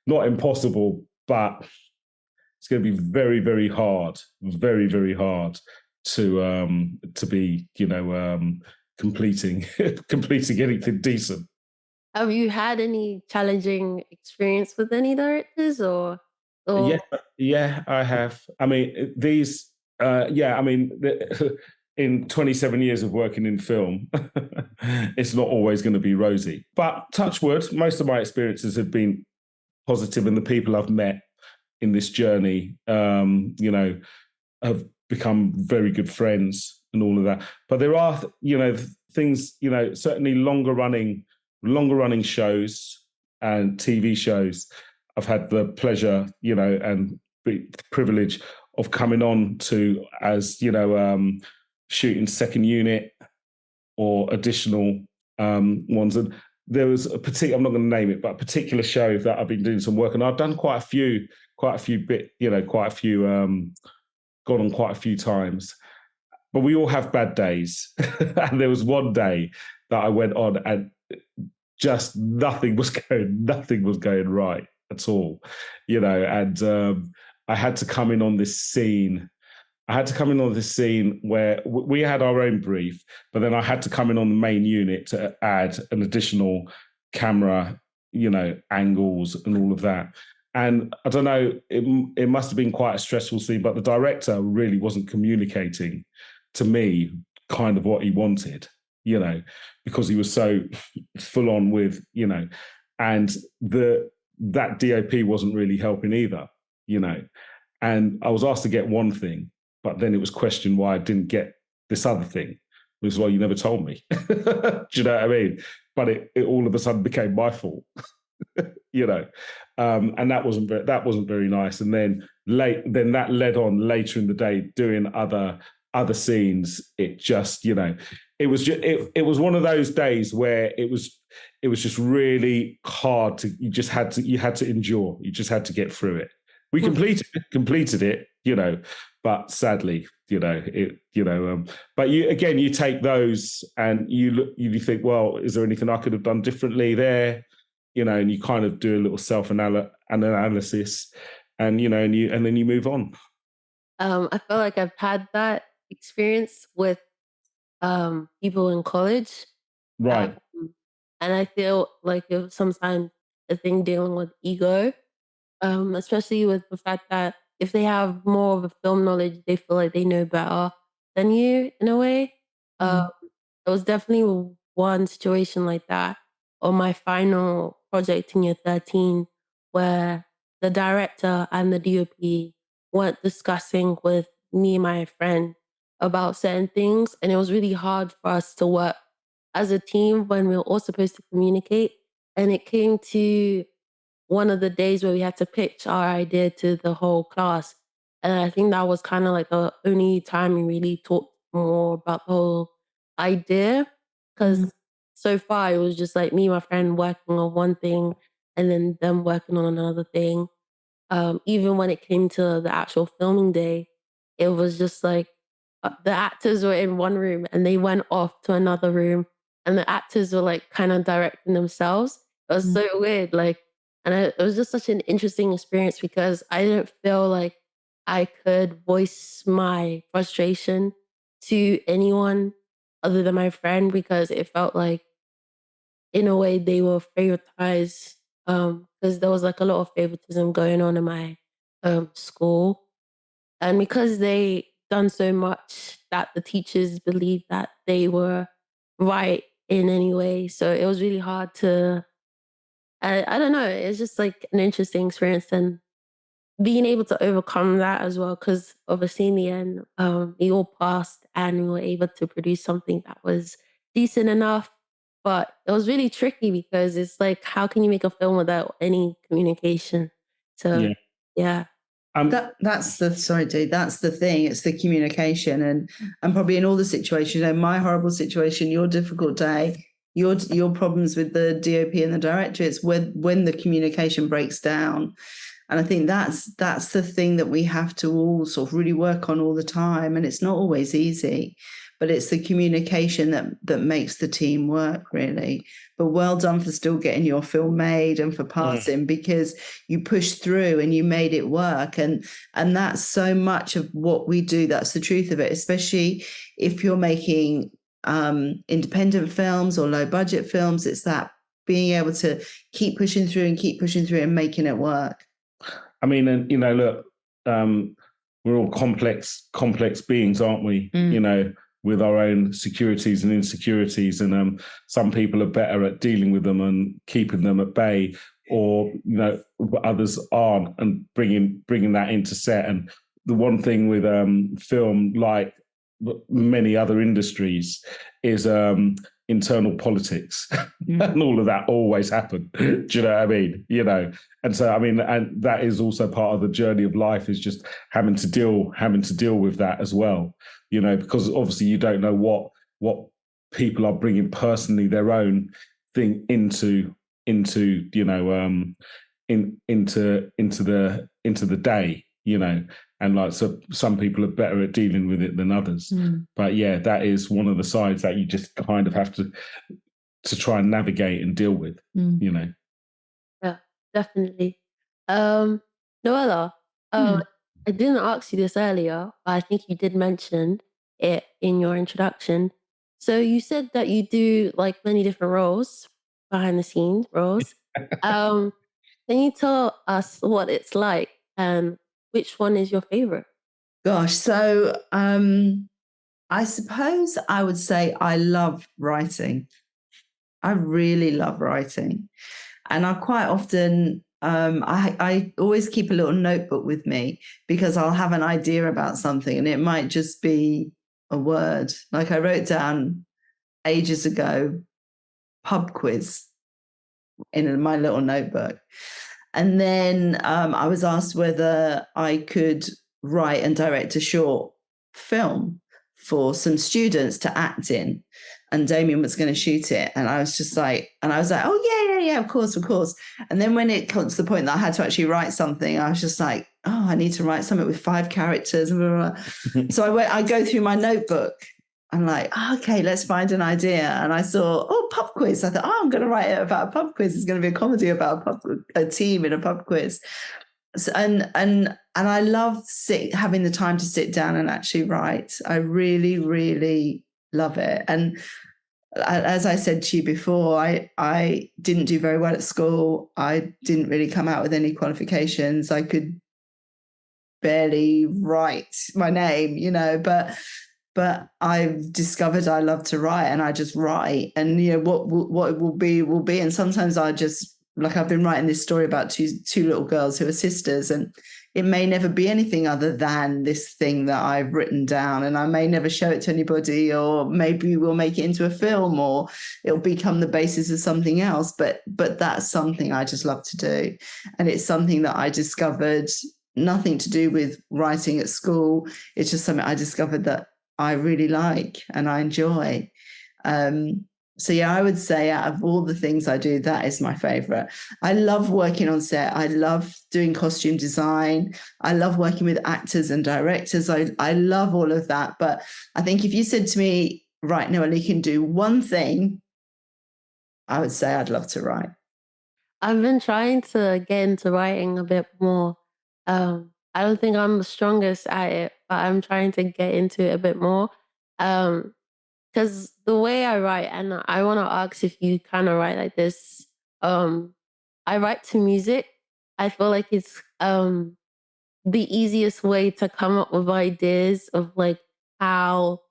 not impossible, but it's going to be very, very hard, to be completing completing anything decent. Have you had any challenging experience with any directors or Yeah, yeah, I have. I mean, in 27 years of working in film, it's not always going to be rosy. But touch wood, most of my experiences have been positive, and the people I've met in this journey, have become very good friends and all of that. But there are, things, certainly longer running shows and TV shows. I've had the pleasure, and privilege of coming on to as, shooting second unit or additional ones. And there was a particular, I'm not going to name it, but a particular show that I've been doing some work, and I've done quite a few gone on quite a few times. But we all have bad days. And there was one day that I went on and just nothing was going right at all, and I had to come in on this scene. Where we had our own brief, but then I had to come in on the main unit to add an additional camera, angles and all of that. And I don't know, it must have been quite a stressful scene, but the director really wasn't communicating to me kind of what he wanted, because he was so full on with, and that DOP wasn't really helping either, and I was asked to get one thing, but then it was questioned why I didn't get this other thing. It was, well, you never told me. Do you know what I mean? But it all of a sudden became my fault. And that wasn't very nice. And then that led on later in the day doing other scenes. It just, it was one of those days where it was just really hard you had to endure. You just had to get through it. We completed it, but sadly, but you take those and you think, well, is there anything I could have done differently there? And you kind of do a little self-analysis, and then you move on. I feel like I've had that experience with people in college. Right. And I feel like it was sometimes a thing dealing with ego, especially with the fact that if they have more of a film knowledge, they feel like they know better than you in a way. It was definitely one situation like that on my final project in year 13, where the director and the DOP weren't discussing with me and my friend about certain things. And it was really hard for us to work as a team when we were all supposed to communicate. And it came to one of the days where we had to pitch our idea to the whole class. And I think that was kind of like the only time we really talked more about the whole idea. Because so far it was just like me and my friend working on one thing and then them working on another thing. Even when it came to the actual filming day, it was just like the actors were in one room and they went off to another room, and the actors were like kind of directing themselves. It was so weird. And it was just such an interesting experience because I didn't feel like I could voice my frustration to anyone other than my friend, because it felt like, in a way, they were favoritized, because there was like a lot of favoritism going on in my school. And because they done so much that the teachers believed that they were right in any way. So it was really hard to, I don't know, it's just like an interesting experience, and being able to overcome that as well, because obviously in the end, we all passed and we were able to produce something that was decent enough. But it was really tricky because it's like, how can you make a film without any communication? So, yeah. That's the sorry, dude. That's the thing. It's the communication, and probably in all the situations, my horrible situation, your difficult day, your problems with the DOP and the director. It's when the communication breaks down, and I think that's the thing that we have to all sort of really work on all the time. And it's not always easy, but it's the communication that makes the team work, really. But well done for still getting your film made and for passing, because you pushed through and you made it work. And that's so much of what we do. That's the truth of it, especially if you're making independent films or low budget films. It's that being able to keep pushing through and making it work. I mean, and look, we're all complex beings, aren't we? With our own securities and insecurities, and some people are better at dealing with them and keeping them at bay, or others aren't, and bringing that into set. And the one thing with film, like many other industries is internal politics and all of that always happen. Do you know what I mean? You know, and so I mean, and that is also part of the journey of life, is just having to deal with that as well. You know, because obviously you don't know what people are bringing personally their own thing into you know into the day, you know, and like, so some people are better at dealing with it than others. But yeah, that is one of the sides that you just kind of have to try and navigate and deal with, you know. Yeah, definitely. Noella, I didn't ask you this earlier, but I think you did mention it in your introduction. So you said that you do like many different roles, behind the scenes roles. Um, can you tell us what it's like and which one is your favorite? Gosh, so I suppose I would say I love writing. I really love writing. And I quite often, I always keep a little notebook with me because I'll have an idea about something and it might just be a word. Like I wrote down ages ago, pub quiz in my little notebook. And then I was asked whether I could write and direct a short film for some students to act in. And Damian was going to shoot it. And I was just like, oh, yeah, of course, of course. And then when it got to the point that I had to actually write something, I was just like, oh, I need to write something with 5 characters. Blah, blah, blah. So I go through my notebook. I'm like, oh, okay, let's find an idea. And I saw, pub quiz. I thought, I'm going to write it about a pub quiz. It's going to be a comedy about a team in a pub quiz. So, and I love having the time to sit down and actually write. I really, really love it. And as I said to you before, I didn't do very well at school. I didn't really come out with any qualifications. I could barely write my name, you know, but I've discovered I love to write, and I just write, and you know what it will be. And sometimes I just, like, I've been writing this story about two little girls who are sisters, and it may never be anything other than this thing that I've written down, and I may never show it to anybody, or maybe we'll make it into a film, or it'll become the basis of something else. But that's something I just love to do, and it's something that I discovered, nothing to do with writing at school. It's just something I discovered that I really like and I enjoy. So yeah, I would say out of all the things I do, that is my favorite. I love working on set. I love doing costume design. I love working with actors and directors. I love all of that. But I think if you said to me, right, Noella, you can do one thing, I would say I'd love to write. I've been trying to get into writing a bit more. I don't think I'm the strongest at it, but I'm trying to get into it a bit more. Because the way I write, and I want to ask if you kind of write like this. I write to music. I feel like it's the easiest way to come up with ideas of like how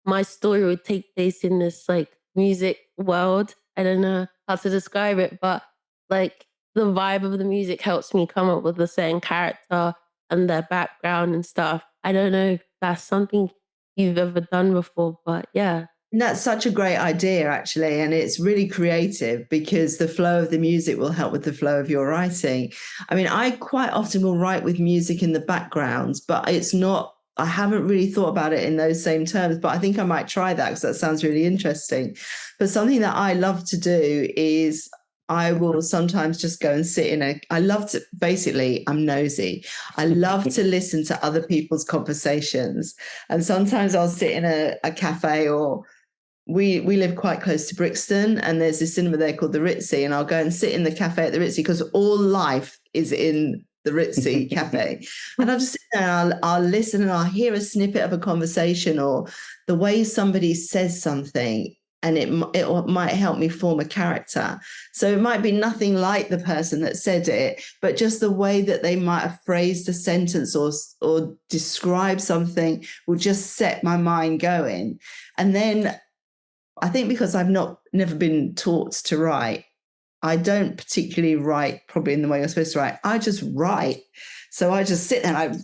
my story would take place in this like music world. I don't know how to describe it, but like the vibe of the music helps me come up with a certain character and their background and stuff. I don't know if that's something you've ever done before, but yeah. And that's such a great idea, actually. And it's really creative because the flow of the music will help with the flow of your writing. I mean, I quite often will write with music in the background, but it's not, I haven't really thought about it in those same terms, but I think I might try that because that sounds really interesting. But something that I love to do is I will sometimes just go and sit in I love to, basically, I'm nosy. I love to listen to other people's conversations. And sometimes I'll sit in a cafe, or we live quite close to Brixton, and there's this cinema there called the Ritzy, and I'll go and sit in the cafe at the Ritzy because all life is in the Ritzy cafe. And I'll just sit there and I'll listen, and I'll hear a snippet of a conversation or the way somebody says something, and it might help me form a character. So it might be nothing like the person that said it, but just the way that they might have phrased a sentence or described something will just set my mind going. And then I think because I've never been taught to write, I don't particularly write probably in the way you're supposed to write. I just write. So I just sit there and I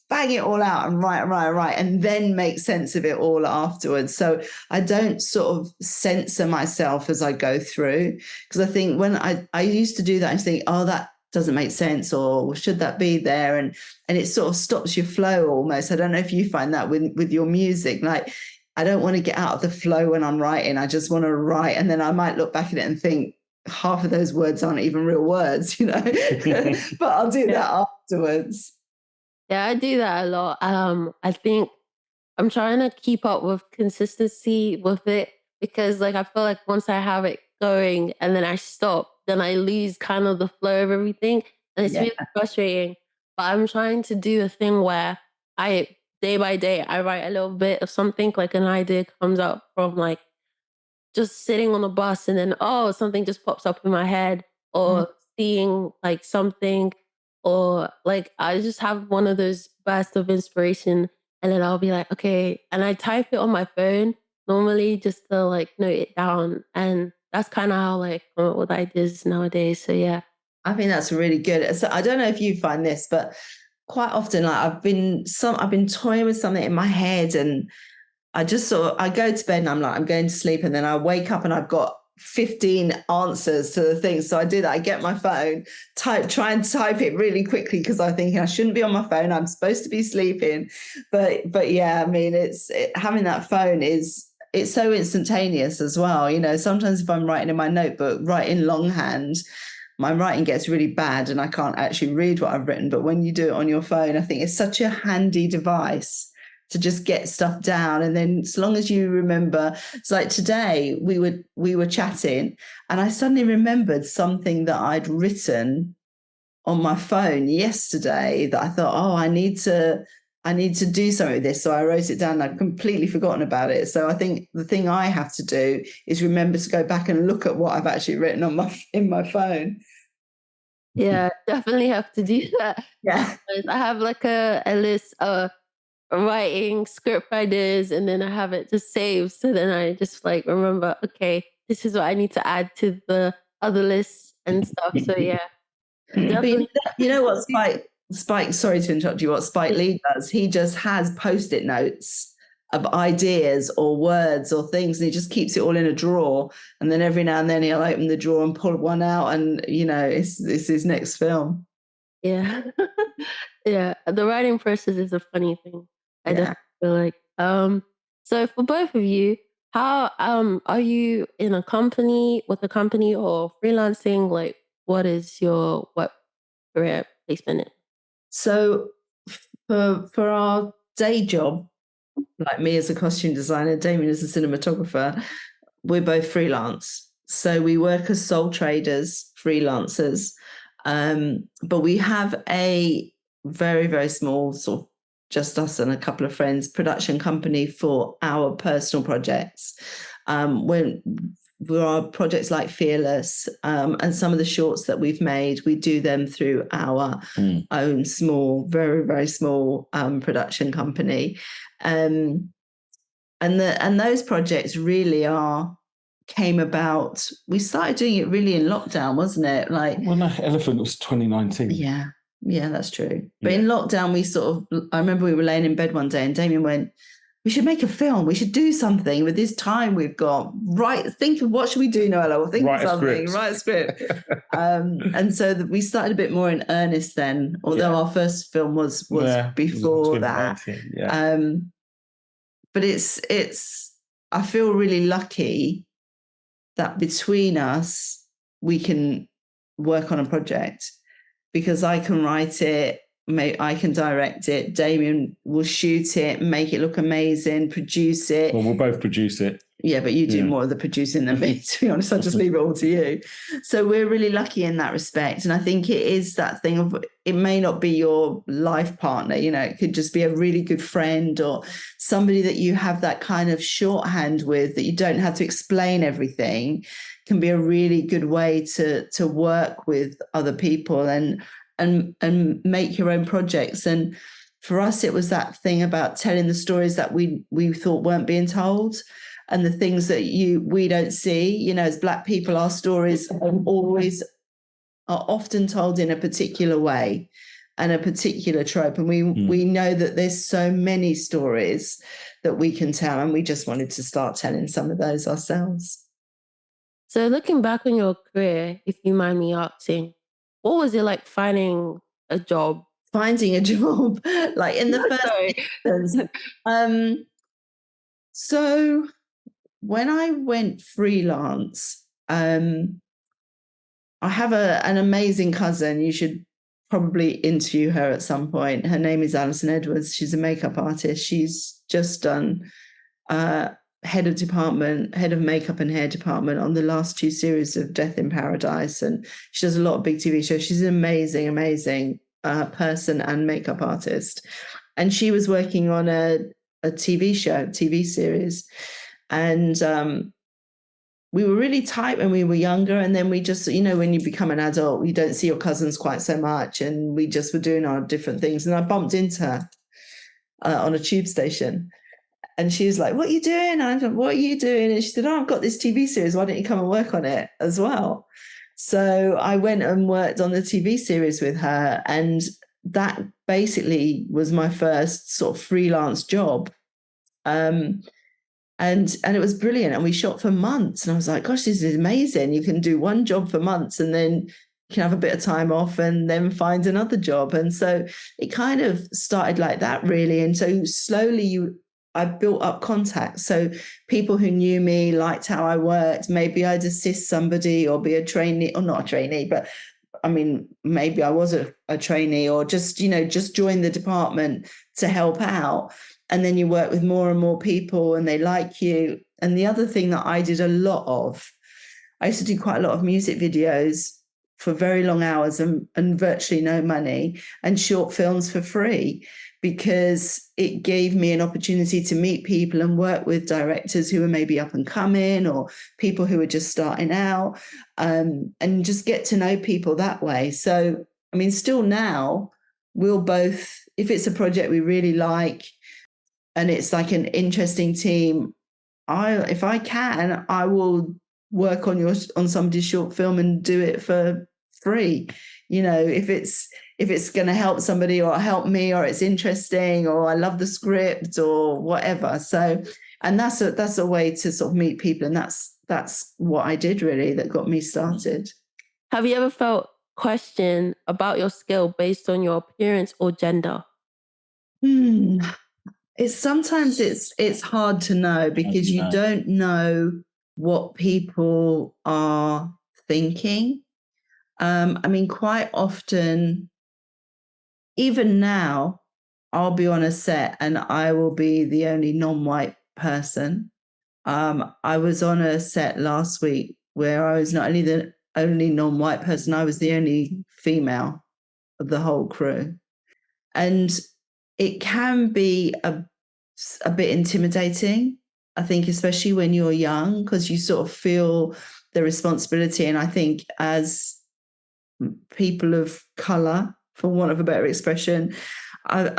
bang it all out and write, and then make sense of it all afterwards. So I don't sort of censor myself as I go through, because I think when I used to do that, I think, oh, that doesn't make sense, or should that be there? And it sort of stops your flow almost. I don't know if you find that with your music. Like, I don't want to get out of the flow when I'm writing. I just want to write, and then I might look back at it and think half of those words aren't even real words, you know. But I'll do that afterwards. Yeah, I do that a lot. I think I'm trying to keep up with consistency with it, because like I feel like once I have it going and then I stop, then I lose kind of the flow of everything. And it's Yeah. really frustrating. But I'm trying to do a thing where I day by day I write a little bit of something, like an idea comes out from like just sitting on the bus, and then oh, something just pops up in my head, Mm. or seeing like something, or like I just have one of those bursts of inspiration, and then I'll be like, okay, and I type it on my phone normally just to like note it down, and that's kind of how like come up with ideas nowadays. So yeah. I think that's really good. So I don't know if you find this, but quite often, like I've been toying with something in my head, and I just sort of, I go to bed and I'm like, I'm going to sleep. And then I wake up and I've got 15 answers to the things. So I do that. I get my phone, try and type it really quickly, because I'm thinking I shouldn't be on my phone. I'm supposed to be sleeping. But yeah, I mean, having that phone it's so instantaneous as well. You know, sometimes if I'm writing in my notebook, writing longhand, my writing gets really bad and I can't actually read what I've written. But when you do it on your phone, I think it's such a handy device to just get stuff down. And then as long as you remember, it's like today we were chatting and I suddenly remembered something that I'd written on my phone yesterday that I thought, oh, I need to do something with this. So I wrote it down and I'd completely forgotten about it. So I think the thing I have to do is remember to go back and look at what I've actually written in my phone. Yeah, definitely have to do that. Yeah. I have like a list of writing script ideas, and then I have it just saved. So then I just like remember, okay, this is what I need to add to the other lists and stuff. So yeah, But definitely. you know what Spike, sorry to interrupt you, what Spike Lee does, he just has post-it notes of ideas or words or things, and he just keeps it all in a drawer. And then every now and then he'll open the drawer and pull one out, and you know, it's his next film. Yeah. Yeah. The writing process is a funny thing. I Yeah. definitely feel like. So for both of you, how are you in a company with a company or freelancing? Like what career placement in? So for our day job, like me as a costume designer, Damian as a cinematographer, we're both freelance. So we work as sole traders, freelancers. But we have a very, very small, sort of just us and a couple of friends, production company for our personal projects. When there are projects like Fearless, and some of the shorts that we've made, we do them through our own small, very, very small production company. And those projects really came about. We started doing it really in lockdown, wasn't it? Like, well, no, Elephant was 2019. Yeah, that's true. But in lockdown, I remember we were laying in bed one day and Damian went, we should make a film. We should do something with this time we've got. Right, think of what should we do, Noella? Well, think of something. Write a script. And so we started a bit more in earnest then, although our first film was before that. Yeah. But I feel really lucky that between us we can work on a project, because I can write it, I can direct it, Damian will shoot it, make it look amazing, produce it. Well, we'll both produce it. Yeah, but you do more of the producing than me, to be honest. I just leave it all to you. So we're really lucky in that respect. And I think it is that thing of, it may not be your life partner, you know, it could just be a really good friend or somebody that you have that kind of shorthand with, that you don't have to explain everything, can be a really good way to work with other people and make your own projects. And for us, it was that thing about telling the stories that we thought weren't being told, and the things that we don't see. You know, as Black people, our stories are often told in a particular way. and a particular trope. And we know that there's so many stories that we can tell, and we just wanted to start telling some of those ourselves. So looking back on your career, if you mind me asking, what was it like finding a job? Finding a job, like in the first Sorry. instance. So when I went freelance, I have an amazing cousin. You should probably interview her at some point. Her name is Alison Edwards. She's a makeup artist. She's just done head of makeup and hair department on the last 2 series of Death in Paradise. And she does a lot of big TV shows. She's an amazing, amazing person and makeup artist. And she was working on a TV series. And we were really tight when we were younger. And then we just, when you become an adult, you don't see your cousins quite so much. And we just were doing our different things. And I bumped into her on a tube station. And she was like, "What are you doing?" And I was like, "What are you doing?" And she said, "Oh, I've got this TV series. Why don't you come and work on it as well?" So I went and worked on the TV series with her. And that basically was my first sort of freelance job. And it was brilliant. And we shot for months. And I was like, gosh, this is amazing. You can do one job for months and then you can have a bit of time off and then find another job. And so it kind of started like that, really. And so slowly I built up contacts. So people who knew me, liked how I worked, maybe I'd assist somebody or be a trainee, or not a trainee, but I mean, maybe I was a trainee, or just join the department to help out. And then you work with more and more people and they like you. And the other thing that I did a lot of, I used to do quite a lot of music videos for very long hours and virtually no money, and short films for free, because it gave me an opportunity to meet people and work with directors who were maybe up and coming or people who were just starting out, and just get to know people that way. So, I mean, still now, we'll both, if it's a project we really like and it's like an interesting team, if I can, I will work on somebody's short film and do it for free. If it's going to help somebody or help me, or it's interesting, or I love the script or whatever. So, and that's a way to sort of meet people. And that's what I did, really, that got me started. Have you ever felt questioned about your skill based on your appearance or gender? Sometimes it's hard to know, because you don't know what people are thinking. I mean, quite often, even now, I'll be on a set and I will be the only non-white person. I was on a set last week where I was not only the only non-white person, I was the only female of the whole crew. And it can be a bit intimidating, I think, especially when you're young, because you sort of feel the responsibility. And I think as people of colour, for want of a better expression,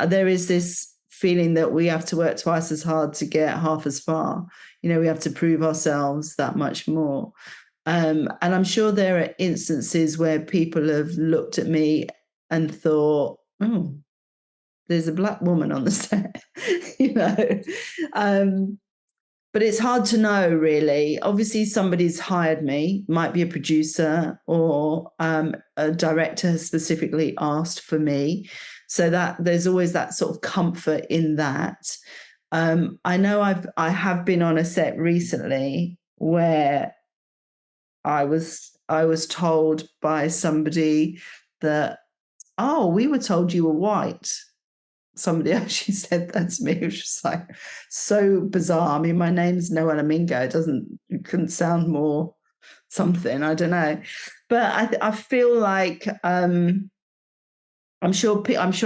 there is this feeling that we have to work twice as hard to get half as far. We have to prove ourselves that much more. And I'm sure there are instances where people have looked at me and thought, "Oh, there's a black woman on the set," But it's hard to know, really. Obviously, somebody's hired me, might be a producer, or a director has specifically asked for me. So that there's always that sort of comfort in that. I know I have been on a set recently where I was told by somebody that, "Oh, we were told you were white." Somebody actually said that to me. It was just like so bizarre. I mean, my name's Noella Mingo. It couldn't sound more something. I don't know, but I feel like I'm sure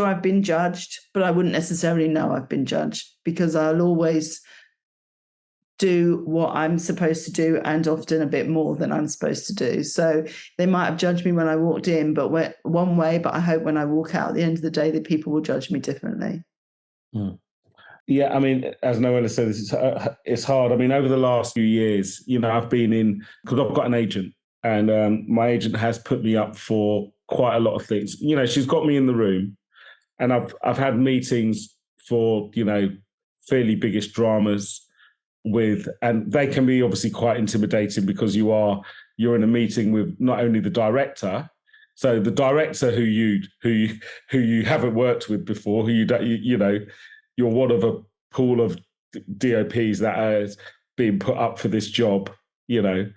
I've been judged, but I wouldn't necessarily know I've been judged, because I'll always do what I'm supposed to do, and often a bit more than I'm supposed to do. So they might have judged me when I walked in, but one way, but I hope when I walk out at the end of the day, that people will judge me differently. Yeah, I mean, as Noella said, it's hard. I mean, over the last few years, I've been in, because I've got an agent, and my agent has put me up for quite a lot of things. She's got me in the room, and I've had meetings for, fairly biggish dramas and they can be obviously quite intimidating because you're in a meeting with not only the director, so the director who you haven't worked with before, who you're one of a pool of DOPs that are being put up for this job, both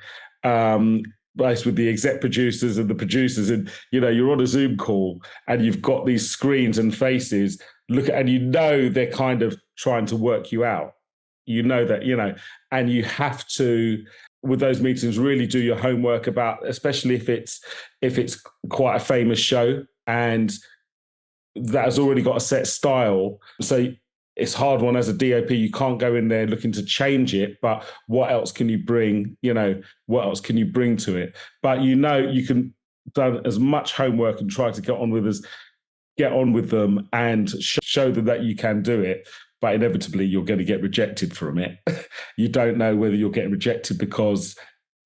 with the exec producers and the producers, and you're on a Zoom call and you've got these screens and faces and they're kind of trying to work you out. That, and you have to, with those meetings, really do your homework about, especially if it's quite a famous show and that has already got a set style. So it's hard one as a DOP. You can't go in there looking to change it, but what else can you bring? What else can you bring to it? But you can done as much homework and try to get on with them and show them that you can do it. But inevitably, you're going to get rejected from it. You don't know whether you're getting rejected because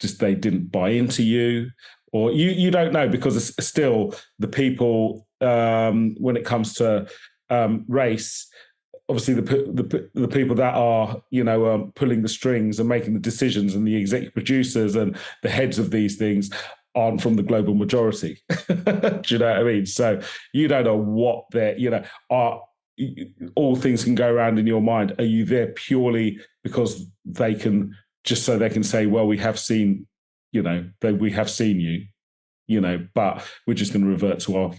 just they didn't buy into you, or you don't know, because it's still the people, when it comes to race, obviously the people that are pulling the strings and making the decisions, and the executive producers and the heads of these things aren't from the global majority. Do you know what I mean? So you don't know what are. All things can go around in your mind. Are you there purely because they can say, well, we have seen you, but we're just going to revert to our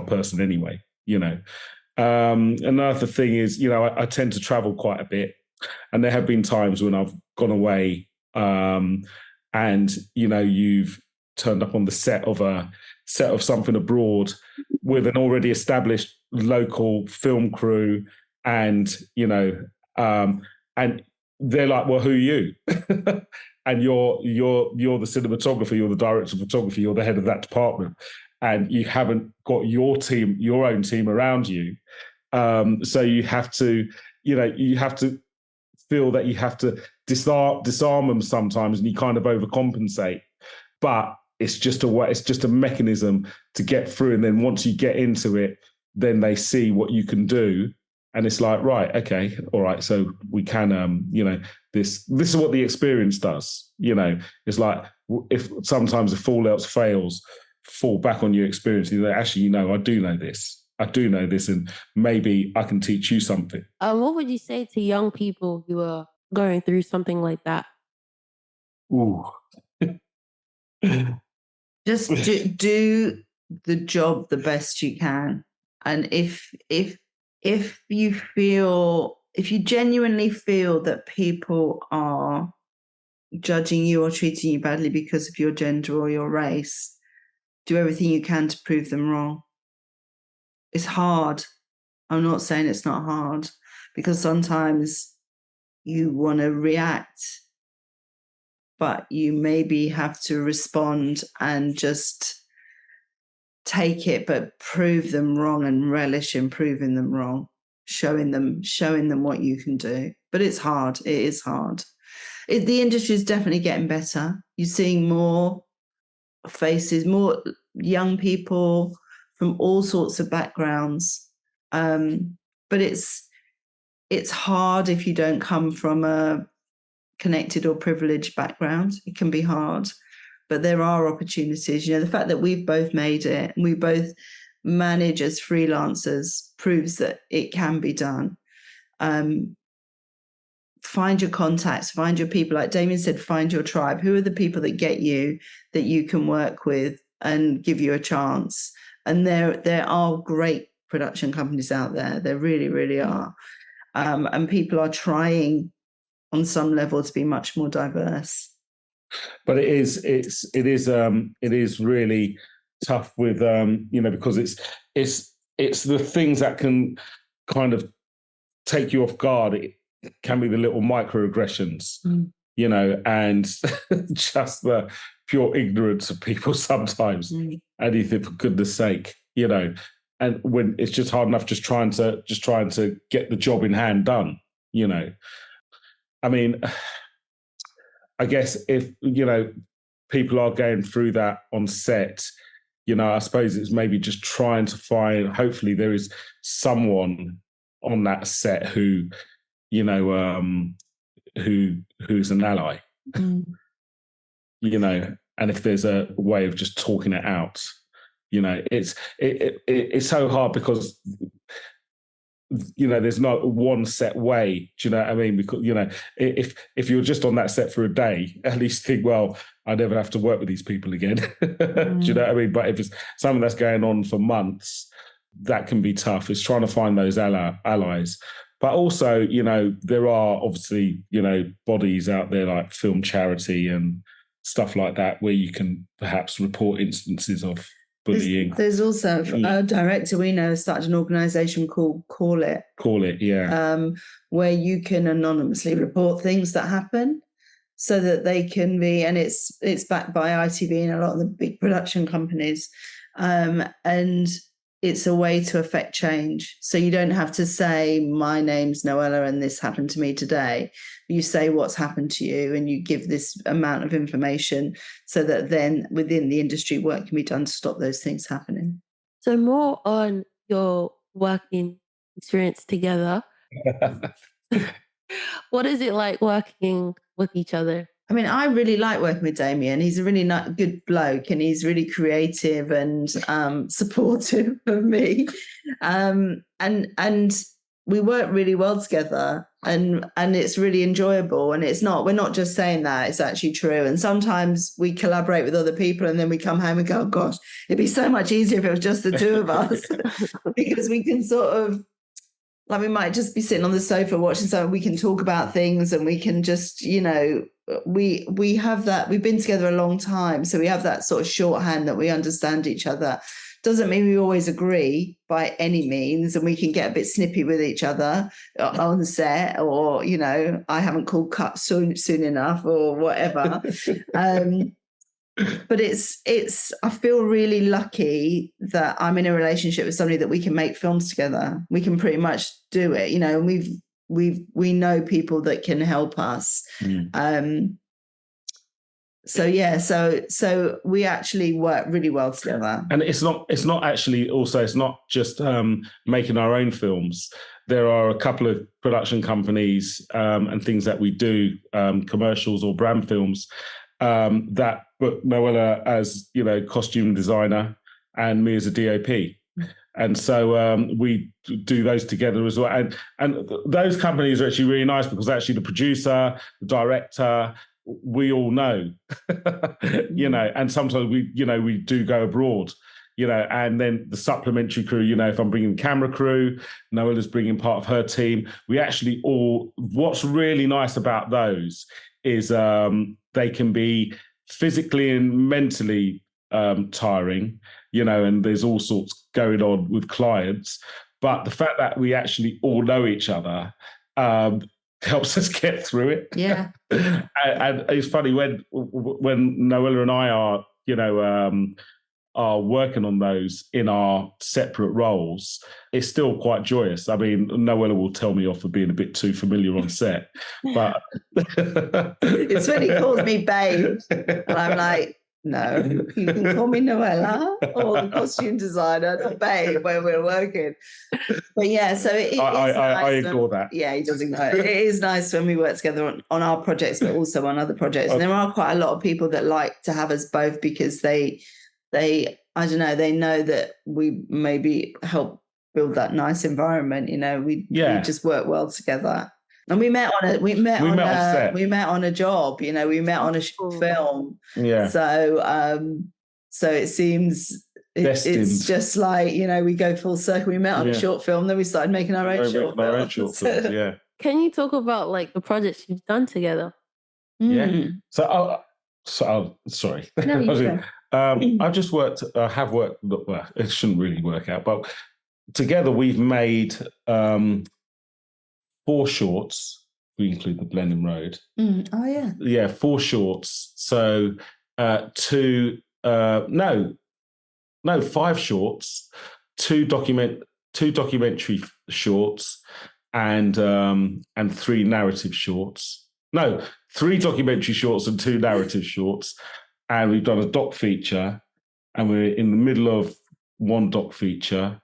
person anyway. Another thing is, I tend to travel quite a bit, and there have been times when I've gone away, and you've turned up on the set of something abroad with an already established local film crew, and and they're like, well, who are you? And you're the cinematographer, you're the director of photography, you're the head of that department, and you haven't got your own team around you. So you have to feel that you have to disarm them sometimes, and you kind of overcompensate. But it's just a mechanism to get through. And then once you get into it, then they see what you can do. And it's like, right, okay, all right, so we can, this is what the experience does. It's like, if sometimes if all else fails, fall back on your experience. Actually, I do know this. And maybe I can teach you something. What would you say to young people who are going through something like that? Ooh. Just do the job the best you can. And if you genuinely feel that people are judging you or treating you badly because of your gender or your race, do everything you can to prove them wrong. It's hard. I'm not saying it's not hard, because sometimes you want to react, but you maybe have to respond and just take it, but prove them wrong and relish in proving them wrong, showing them what you can do. But it's hard. It is hard. The industry is definitely getting better. You're seeing more faces, more young people from all sorts of backgrounds. But it's hard if you don't come from a connected or privileged background. It can be hard, but there are opportunities. The fact that we've both made it and we both manage as freelancers proves that it can be done. Find your contacts, find your people. Like Damian said, find your tribe. Who are the people that get you, that you can work with and give you a chance? And there are great production companies out there. There really, really are. And people are trying on some level to be much more diverse. But it is really tough with because it's the things that can kind of take you off guard. It can be the little microaggressions, and just the pure ignorance of people sometimes. And you think, for goodness sake, and when it's just hard enough just trying to get the job in hand done, I mean, I guess if people are going through that on set, I suppose it's maybe just trying to find, hopefully there is someone on that set who, who's an ally, and if there's a way of just talking it out, it's so hard because there's not one set way. Do you know what I mean? Because if you're just on that set for a day, at least think, well, I never have to work with these people again. Do you know what I mean? But if it's something that's going on for months, that can be tough. It's trying to find those allies. But also, there are obviously, bodies out there like Film Charity and stuff like that where you can perhaps report instances of bullying. There's also a director we know started an organisation called Call It. Call It, yeah. Where you can anonymously report things that happen so that they can be, and it's backed by ITV and a lot of the big production companies. And it's a way to affect change. So you don't have to say, my name's Noella and this happened to me today. You say what's happened to you and you give this amount of information so that then within the industry work can be done to stop those things happening. So more on your working experience together. What is it like working with each other? I mean, I really like working with Damian. He's a really good bloke and he's really creative and supportive of me. And we work really well together and it's really enjoyable. And we're not just saying that, it's actually true. And sometimes we collaborate with other people and then we come home and go, oh gosh, it'd be so much easier if it was just the two of us because we can sort of, like we might just be sitting on the sofa watching something, we can talk about things and we can just, we have that, we've been together a long time. So we have that sort of shorthand that we understand each other. Doesn't mean we always agree by any means. And we can get a bit snippy with each other on set or, I haven't called cut soon enough or whatever. But I feel really lucky that I'm in a relationship with somebody that we can make films together. We can pretty much do it, and we know people that can help us. So we actually work really well together. And it's not just making our own films. There are a couple of production companies and things that we do, commercials or brand films, that book Noella as, costume designer and me as a DOP. And so we do those together as well. And those companies are actually really nice because actually the producer, the director, we all know, and sometimes we do go abroad, and then the supplementary crew, if I'm bringing camera crew, Noella's bringing part of her team. We actually what's really nice about those is they can be physically and mentally tiring, and there's all sorts going on with clients. But the fact that we actually all know each other helps us get through it. Yeah. And it's funny when Noella and I are working on those in our separate roles, it's still quite joyous. I mean, Noella will tell me off for being a bit too familiar on set, but it's when he calls me babe, and I'm like, no, you can call me Noella or the costume designer, the babe, where we're working. But yeah, so I ignore that. Yeah, he does ignore it. It is nice when we work together on our projects, but also on other projects. And there are quite a lot of people that like to have us both because they I don't know, they know that we maybe help build that nice environment. We just work well together. And we met on a job. We met on a film. Yeah. So it seems it's just like we go full circle. We met on a short film, then we started making our own short films. Yeah. Can you talk about like the projects you've done together? Yeah. Sorry. No, I've just have worked. Well, it shouldn't really work out, but together we've made 4 shorts. We include the Blenheim Road. Oh yeah. Yeah, 4 shorts. So 5 shorts, 2 documentary shorts, and 3 narrative shorts. No, 3 documentary shorts and 2 narrative shorts. And we've done a doc feature and we're in the middle of one doc feature.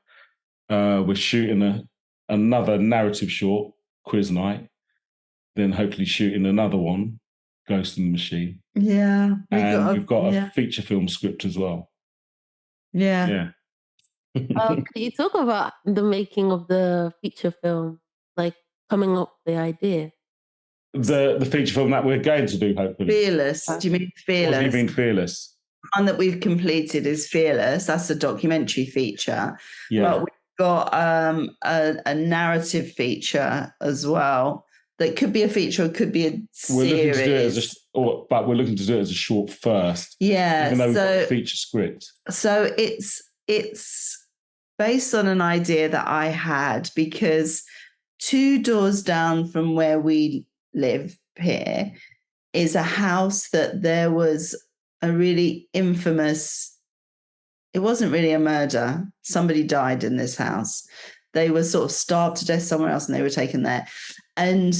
We're shooting another narrative short, Quiz Night, then hopefully shooting another one, Ghost in the Machine. Yeah. We've got a feature film script as well. Yeah. Could you talk about the making of the feature film, like coming up with the idea? The feature film that we're going to do, hopefully. Fearless. Do you mean Fearless? What do you mean Fearless? The one that we've completed is Fearless. That's a documentary feature. Yeah. But we've got a narrative feature as well. That could be a feature, it could be a series. We're looking to do it but we're looking to do it as a short first. Yeah. Even though we've got a feature script. So it's based on an idea that I had, because 2 doors down from where we live here is a house that there was a really infamous, it wasn't really a murder. Somebody died in this house. They were sort of starved to death somewhere else and they were taken there. And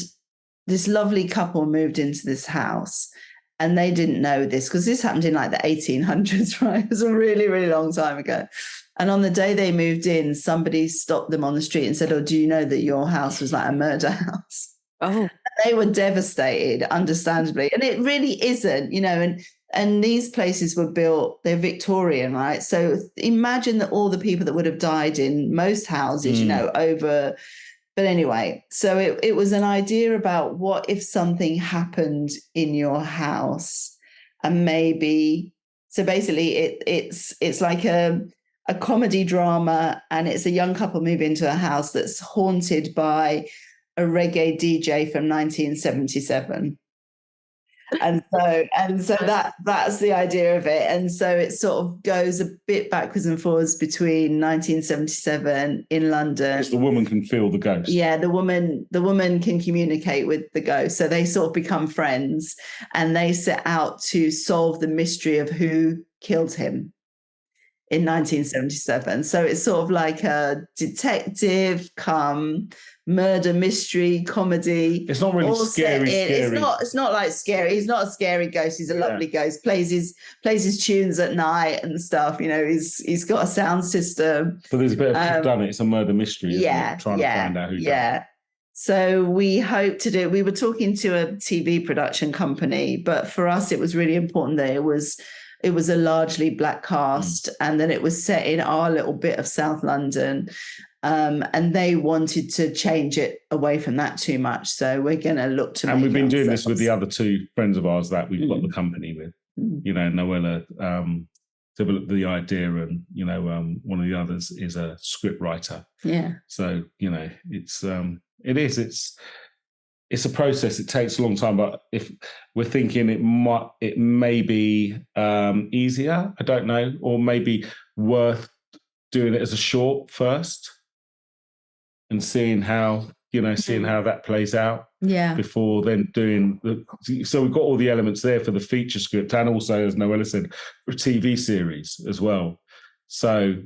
this lovely couple moved into this house and they didn't know this because this happened in like the 1800s, right? It was a really, really long time ago. And on the day they moved in, somebody stopped them on the street and said, "Oh, do you know that your house was like a murder house?" Oh. And they were devastated, understandably. And it really isn't, and these places were built, they're Victorian, right? So imagine that all the people that would have died in most houses, over. But anyway, so it was an idea about what if something happened in your house, and maybe, so basically it's like a comedy drama, and it's a young couple move into a house that's haunted by a reggae DJ from 1977. And so that's the idea of it. And so it sort of goes a bit backwards and forwards between 1977 in London. Because the woman can feel the ghost. Yeah, the woman can communicate with the ghost. So they sort of become friends and they set out to solve the mystery of who killed him in 1977. So it's sort of like a detective come murder mystery comedy. It's not really scary. It's not like scary. He's not a scary ghost. He's a lovely ghost. Plays his tunes at night and stuff. He's got a sound system. So there's a bit of whodunit. It's a murder mystery. Trying to find out who done it. So we hope to do. We were talking to a TV production company, but for us, it was really important that it was a largely black cast, and then it was set in our little bit of South London. And they wanted to change it away from that too much. So we're going to look to. And we've been doing this with the other 2 friends of ours that we've got the company with. Noella developed the idea, and one of the others is a script writer. Yeah. So it's a process. It takes a long time, but if we're thinking it may be easier, I don't know, or maybe worth doing it as a short first and seeing how that plays out. Yeah. Before then doing so we've got all the elements there for the feature script, and also, as Noella said, for a TV series as well. So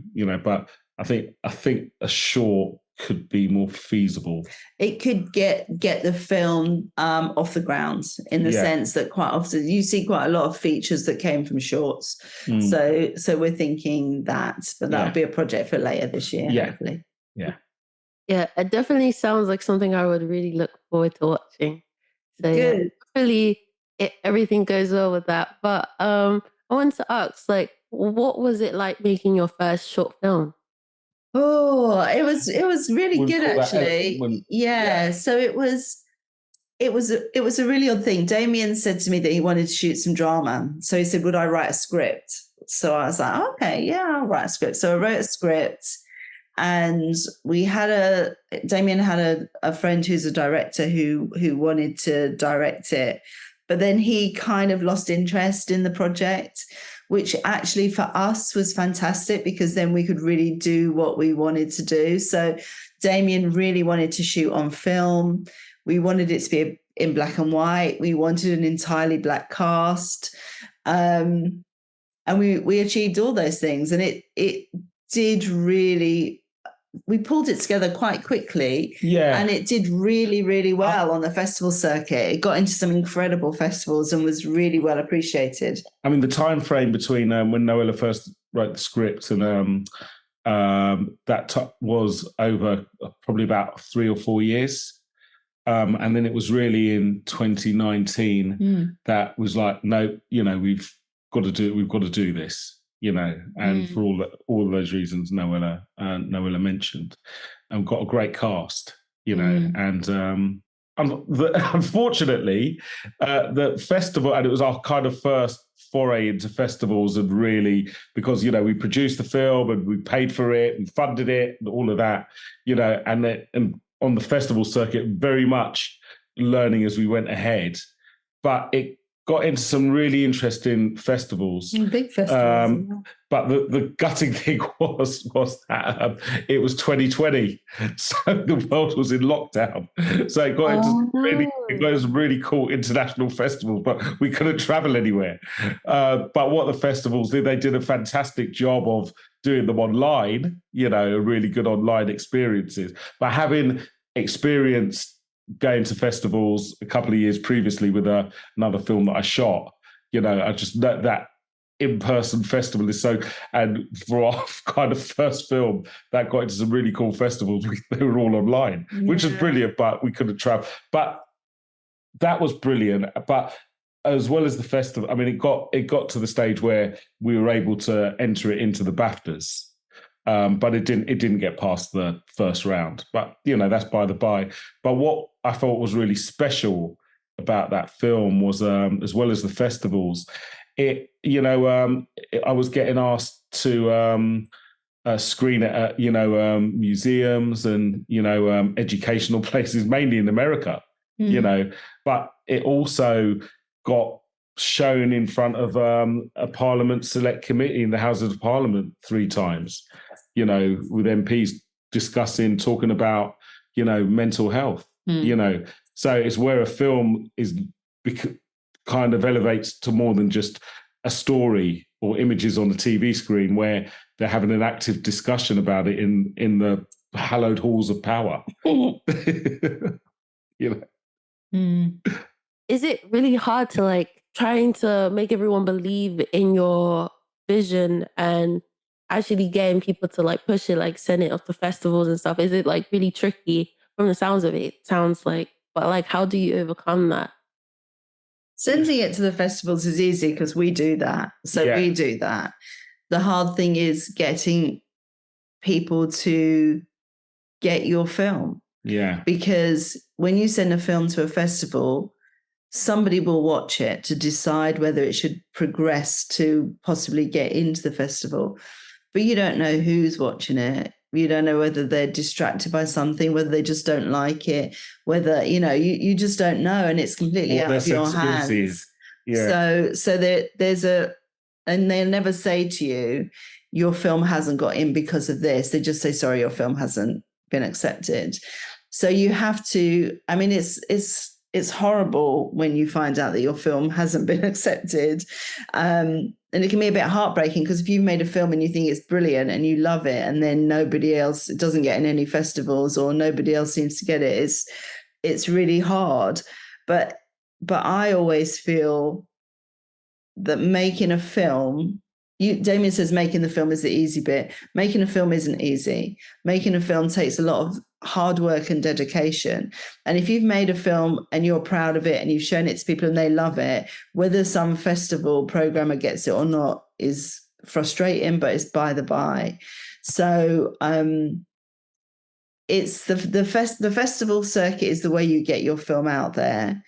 but I think a short could be more feasible. It could get the film off the ground in the sense that quite often you see quite a lot of features that came from shorts. So we're thinking that, but that'll be a project for later this year, hopefully. Yeah, it definitely sounds like something I would really look forward to watching. So good. Hopefully everything goes well with that. But I wanted to ask, what was it like making your first short film? Oh, it was really good, actually. So it was a really odd thing. Damian said to me that he wanted to shoot some drama. So he said, would I write a script? So I was like, okay, yeah, I'll write a script. So I wrote a script, and Damian had a friend who's a director who wanted to direct it. But then he kind of lost interest in the project, which actually for us was fantastic, because then we could really do what we wanted to do. So Damian really wanted to shoot on film. We wanted it to be in black and white. We wanted an entirely black cast. And we achieved all those things. And it did really, we pulled it together quite quickly. Yeah. And it did really, really well on the festival circuit. It got into some incredible festivals and was really well appreciated. I mean, the time frame between when Noella first wrote the script, and that was over probably about 3 or 4 years. And then it was really in 2019 that was like, no, we've got to do this, and for all of those reasons Noella mentioned, and got a great cast, and unfortunately, the festival, and it was our kind of first foray into festivals, and really, because we produced the film and we paid for it and funded it and all of that, and on the festival circuit, very much learning as we went ahead. But it got into some really interesting festivals. Big festivals. But the gutting thing was that it was 2020. So the world was in lockdown. So it got into really cool international festivals, but we couldn't travel anywhere. But what the festivals did, they did a fantastic job of doing them online, really good online experiences. But having experienced going to festivals a couple of years previously with another film that I shot, I just that in-person festival is so, and for our kind of first film that got into some really cool festivals, they were all online, which was brilliant, but we couldn't travel. But that was brilliant. But as well as the festival, I mean, it got to the stage where we were able to enter it into the BAFTAs. But it didn't get past the first round. But that's by the by. But what I thought was really special about that film was, as well as the festivals, I was getting asked to screen it at museums and educational places, mainly in America. But it also got shown in front of a Parliament Select Committee in the Houses of Parliament 3 times, with MPs talking about, mental health, So it's where a film is kind of elevates to more than just a story or images on the TV screen, where they're having an active discussion about it in the hallowed halls of power. Is it really hard to trying to make everyone believe in your vision and actually getting people to push it, send it off to festivals and stuff? Is it really tricky from the sounds of it? It sounds like, but how do you overcome that? Sending it to the festivals is easy because we do that. So we do that. The hard thing is getting people to get your film. Yeah. Because when you send a film to a festival, somebody will watch it to decide whether it should progress to possibly get into the festival. But you don't know who's watching it. You don't know whether they're distracted by something, whether they just don't like it, whether, you just don't know. And it's completely out of your hands. Yeah. So there's and they'll never say to you, your film hasn't got in because of this. They just say, sorry, your film hasn't been accepted. So you have to, I mean, it's horrible when you find out that your film hasn't been accepted. And it can be a bit heartbreaking, because if you've made a film and you think it's brilliant and you love it, and then nobody else, it doesn't get in any festivals, or nobody else seems to get it, it's really hard. But I always feel that making a film, Damian says making the film is the easy bit. Making a film isn't easy. Making a film takes a lot of hard work and dedication. And if you've made a film and you're proud of it and you've shown it to people and they love it, whether some festival programmer gets it or not is frustrating, but it's by the by. So it's the festival circuit is the way you get your film out there.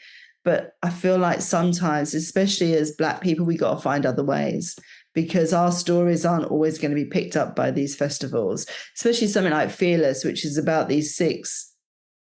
But I feel like sometimes, especially as Black people, we got to find other ways, because our stories aren't always going to be picked up by these festivals, especially something like Fearless, which is about these 6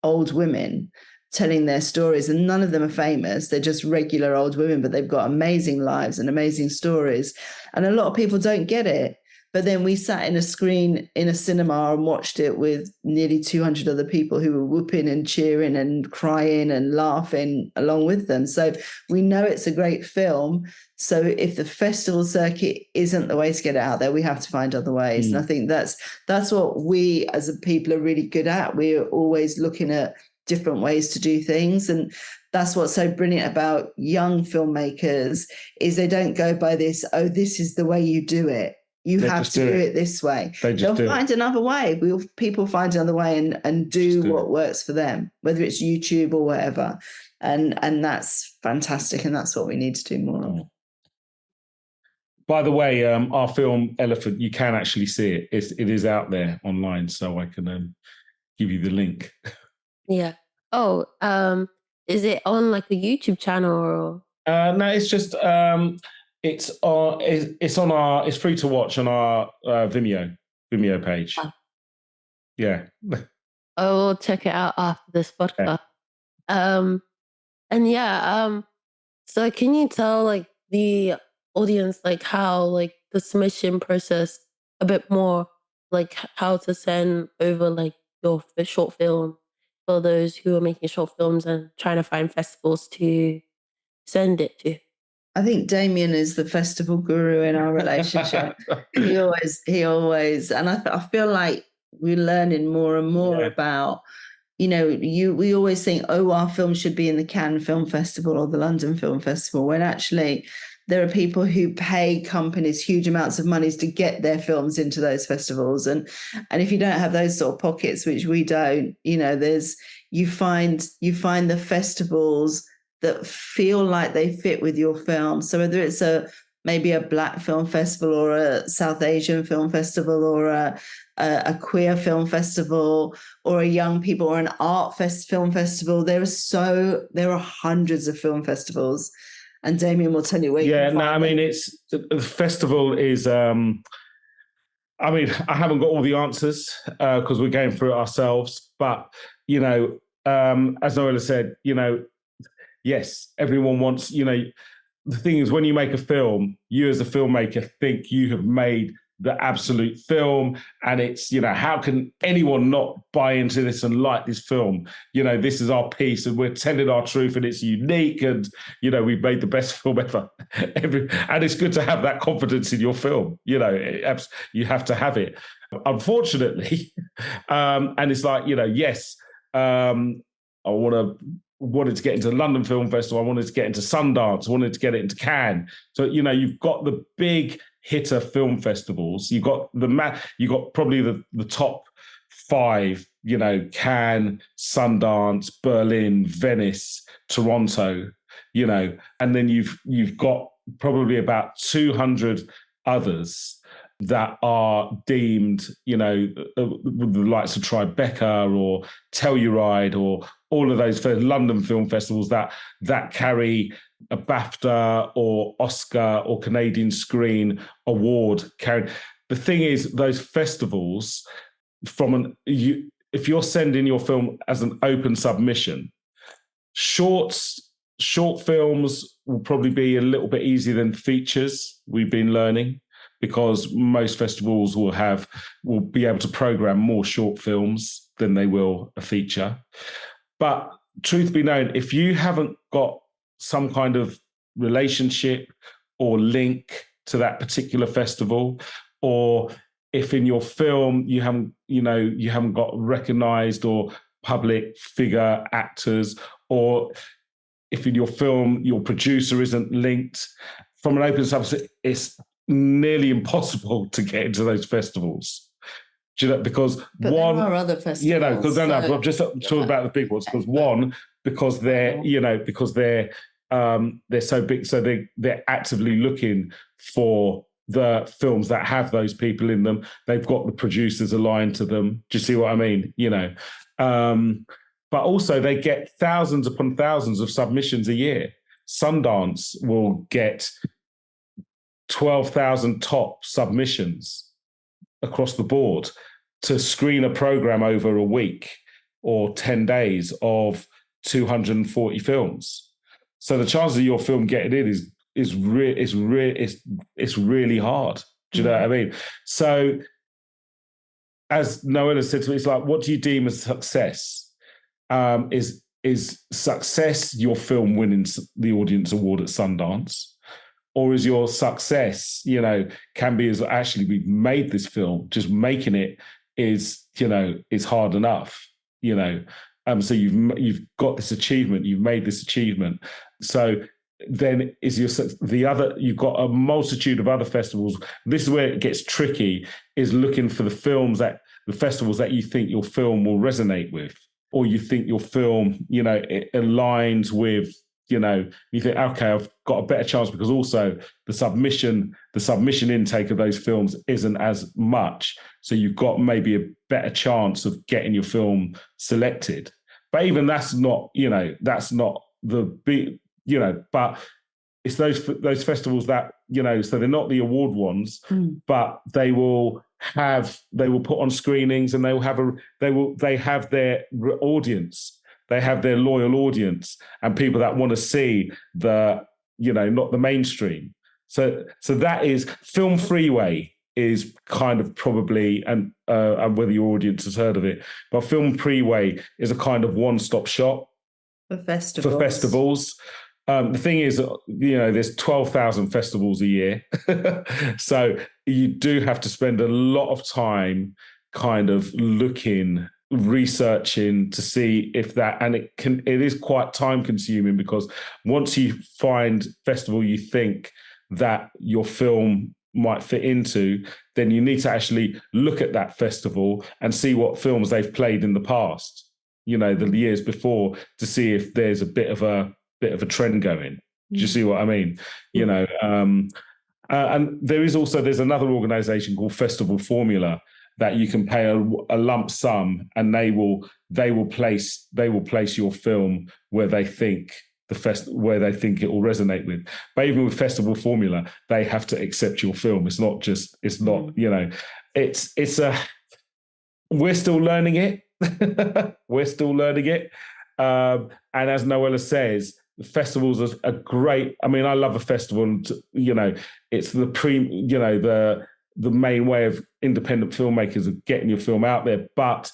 old women telling their stories, and none of them are famous. They're just regular old women, but they've got amazing lives and amazing stories. And a lot of people don't get it. But then we sat in a screen in a cinema and watched it with nearly 200 other people who were whooping and cheering and crying and laughing along with them. So we know it's a great film. So if the festival circuit isn't the way to get it out there, we have to find other ways. And I think that's what we as a people are really good at. We're always looking at different ways to do things. And that's what's so brilliant about young filmmakers, is they don't go by this, oh, this is the way you do it. you They have just to do do it. it this way. They just They'll do find it. another way. People find another way and do do what it. works for them, whether it's YouTube or whatever. And that's fantastic. And that's what we need to do more of. By the way, our film Elephant, you can actually see it. It is out there online, so I can give you the link. Yeah. Oh, is it on like a YouTube channel or? No, it's just it's free to watch on our Vimeo page. Oh, Yeah. I will check it out after this Yeah. podcast. Um, and yeah, so can you tell like the audience like how like the submission process a bit more, like how to send over like your short film for those who are making short films and trying to find festivals to send it to? I think Damian is the festival guru in our relationship. he always, and I feel like we're learning more and more about, we always think, oh, our film should be in the Cannes Film Festival or the London Film Festival, when actually there are people who pay companies huge amounts of monies to get their films into those festivals. And if you don't have those sort of pockets, which we don't, you find the festivals that feel like they fit with your film. So whether it's maybe a Black film festival or a South Asian film festival or a queer film festival or a young people or an film festival, there are hundreds of film festivals, and Damian will tell you where you can find them. I mean, the festival is I mean, I haven't got all the answers because we're going through it ourselves, but as Noella said, yes, everyone wants, the thing is, when you make a film, you as a filmmaker think you have made the absolute film, and it's, how can anyone not buy into this and like this film? This is our piece and we're telling our truth and it's unique and, we've made the best film ever. And it's good to have that confidence in your film. You have to have it. Unfortunately, and it's like, yes, I wanted to get into the London Film Festival. I wanted to get into Sundance. I wanted to get it into Cannes. So, you've got the big hitter film festivals. You've got probably the top five, Cannes, Sundance, Berlin, Venice, Toronto, and then you've got probably about 200 others that are deemed, the likes of Tribeca or Telluride or all of those London film festivals that carry a BAFTA or Oscar or Canadian Screen Award carried. The thing is, those festivals, if you're sending your film as an open submission, short films will probably be a little bit easier than features, we've been learning, because most festivals will be able to program more short films than they will a feature. But truth be known, if you haven't got some kind of relationship or link to that particular festival, or if in your film you haven't got recognized or public figure actors, or if in your film your producer isn't linked from an open subject, it's nearly impossible to get into those festivals. Because but one, there are other festivals. Because I'm just talking about the big ones. Because one, because they're so big, so they're actively looking for the films that have those people in them. They've got the producers aligned to them. Do you see what I mean? But also they get thousands upon thousands of submissions a year. Sundance will get 12,000 top submissions across the board to screen a program over a week or 10 days of 240 films. So the chances of your film getting in is really hard. Do you know what I mean? So as Noella said to me, it's like, what do you deem as success? Is success your film winning the audience award at Sundance? Or is your success, can be as actually we've made this film, just making it is hard enough, So you've got this achievement, you've made this achievement. So then is you've got a multitude of other festivals. This is where it gets tricky, is looking for the festivals that you think your film will resonate with, or you think your film, it aligns with, you think, okay, I've got a better chance, because also the submission intake of those films isn't as much. So you've got maybe a better chance of getting your film selected. But even that's not the big, but it's those festivals that, so they're not the award ones, but they will put on screenings, and they have their audience. They have their loyal audience and people that want to see not the mainstream. So that is Film Freeway is kind of probably, and whether your audience has heard of it, but Film Freeway is a kind of one-stop shop for festivals. The thing is, there's 12,000 festivals a year. So you do have to spend a lot of time kind of researching to see if that, and it is quite time consuming, because once you find festival you think that your film might fit into, then you need to actually look at that festival and see what films they've played in the past, the years before, to see if there's a bit of a trend going. Do you see what I mean? And there's another organization called Festival Formula that you can pay a lump sum, and they will place your film where they think it will resonate with. But even with Festival Formula, they have to accept your film. It's not, we're still learning it. We're still learning it. And as Noella says, the festivals are great. I mean, I love a festival, and it's the main way of independent filmmakers of getting your film out there. But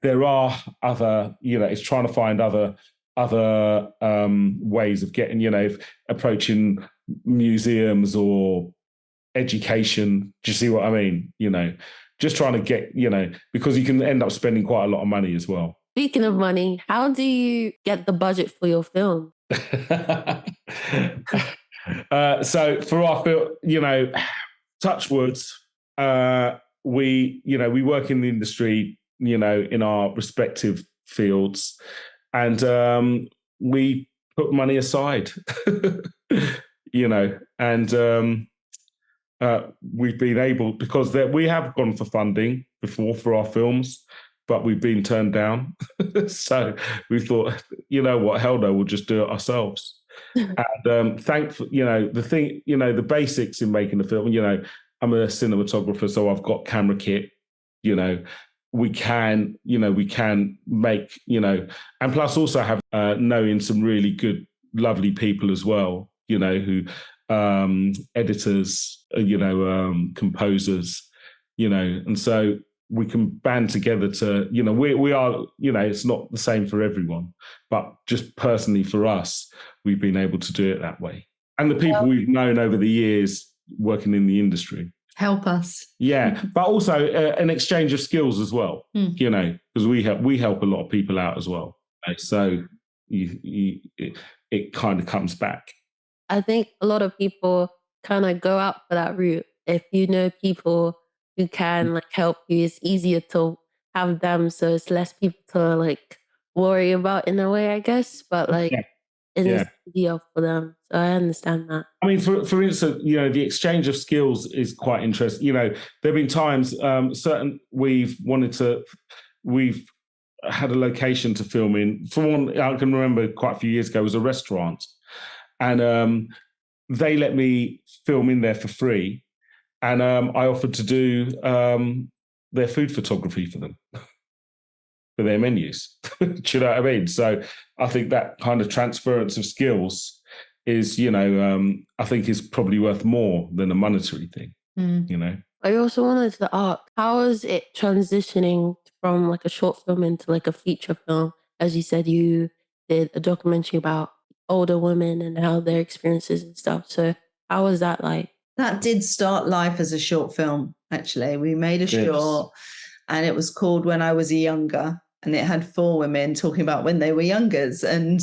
there are other, it's trying to find other ways of getting, approaching museums or education. Do you see what I mean? Just trying to get, because you can end up spending quite a lot of money as well. Speaking of money, how do you get the budget for your film? So for our film, touch woods, we work in the industry, in our respective fields, and we put money aside, and we've been able, because we have gone for funding before for our films, but we've been turned down. So we thought, what, hell no, we'll just do it ourselves. And thankfully, the basics in making a film, I'm a cinematographer, so I've got camera kit, we can make, and plus also have knowing some really good, lovely people as well, who editors, composers, and so we can band together to, we are, it's not the same for everyone, but just personally for us, we've been able to do it that way. And the people we've known over the years working in the industry help us. Yeah, but also an exchange of skills as well, because we help a lot of people out as well. So it kind of comes back. I think a lot of people kind of go out for that route. If you know people who can help you, it's easier to have them, so it's less people to worry about in a way, I guess. But it is easier for them, so I understand that. I mean, for instance, the exchange of skills is quite interesting. There have been times we've had a location to film in. For one, I can remember quite a few years ago, was a restaurant, and they let me film in there for free. And I offered to do their food photography for them, for their menus. Do you know what I mean? So I think that kind of transference of skills is, I think is probably worth more than a monetary thing, I also wanted to ask, how is it transitioning from a short film into a feature film? As you said, you did a documentary about older women and how their experiences and stuff. So how was that like? That did start life as a short film, actually. We made a short, and it was called When I Was Younger, and it had 4 women talking about when they were youngers. And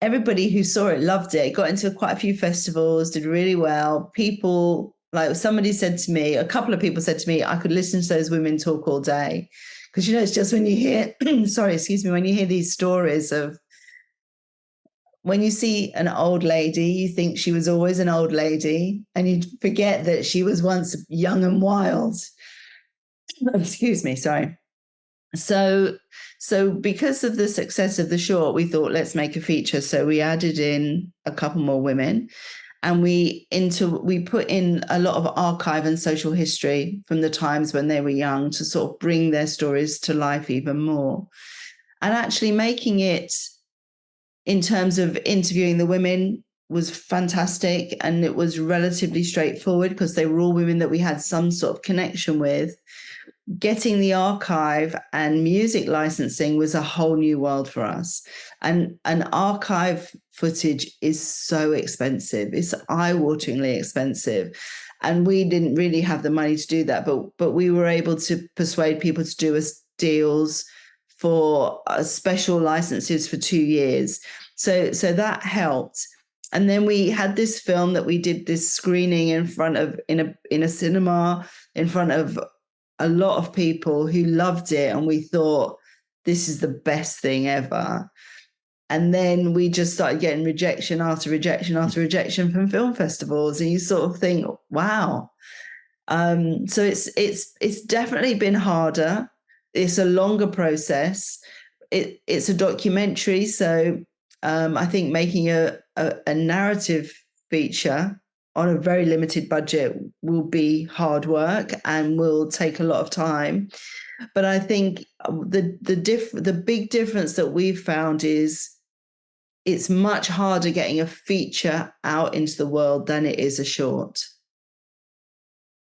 everybody who saw it loved it. It got into quite a few festivals, did really well. People, like somebody said to me, a couple of people said to me, I could listen to those women talk all day. Because, it's just when you hear, when you hear these stories of, when you see an old lady, you think she was always an old lady, and you forget that she was once young and wild. Excuse me, sorry. So because of the success of the short, we thought, let's make a feature. So we added in a couple more women, and we put in a lot of archive and social history from the times when they were young to sort of bring their stories to life even more. And actually making it, in terms of interviewing the women, was fantastic, and it was relatively straightforward because they were all women that we had some sort of connection with. Getting the archive and music licensing was a whole new world for us. And archive footage is so expensive. It's eye-wateringly expensive. And we didn't really have the money to do that, but we were able to persuade people to do us deals for special licenses for 2 years. So that helped. And then we had this film that we did this screening in a cinema in front of a lot of people who loved it, and we thought, this is the best thing ever. And then we just started getting rejection after rejection after rejection from film festivals, and you sort of think, wow. So it's definitely been harder. It's a longer process. It's a documentary, so I think making a narrative feature on a very limited budget will be hard work and will take a lot of time. But I think the big difference that we've found is it's much harder getting a feature out into the world than it is a short.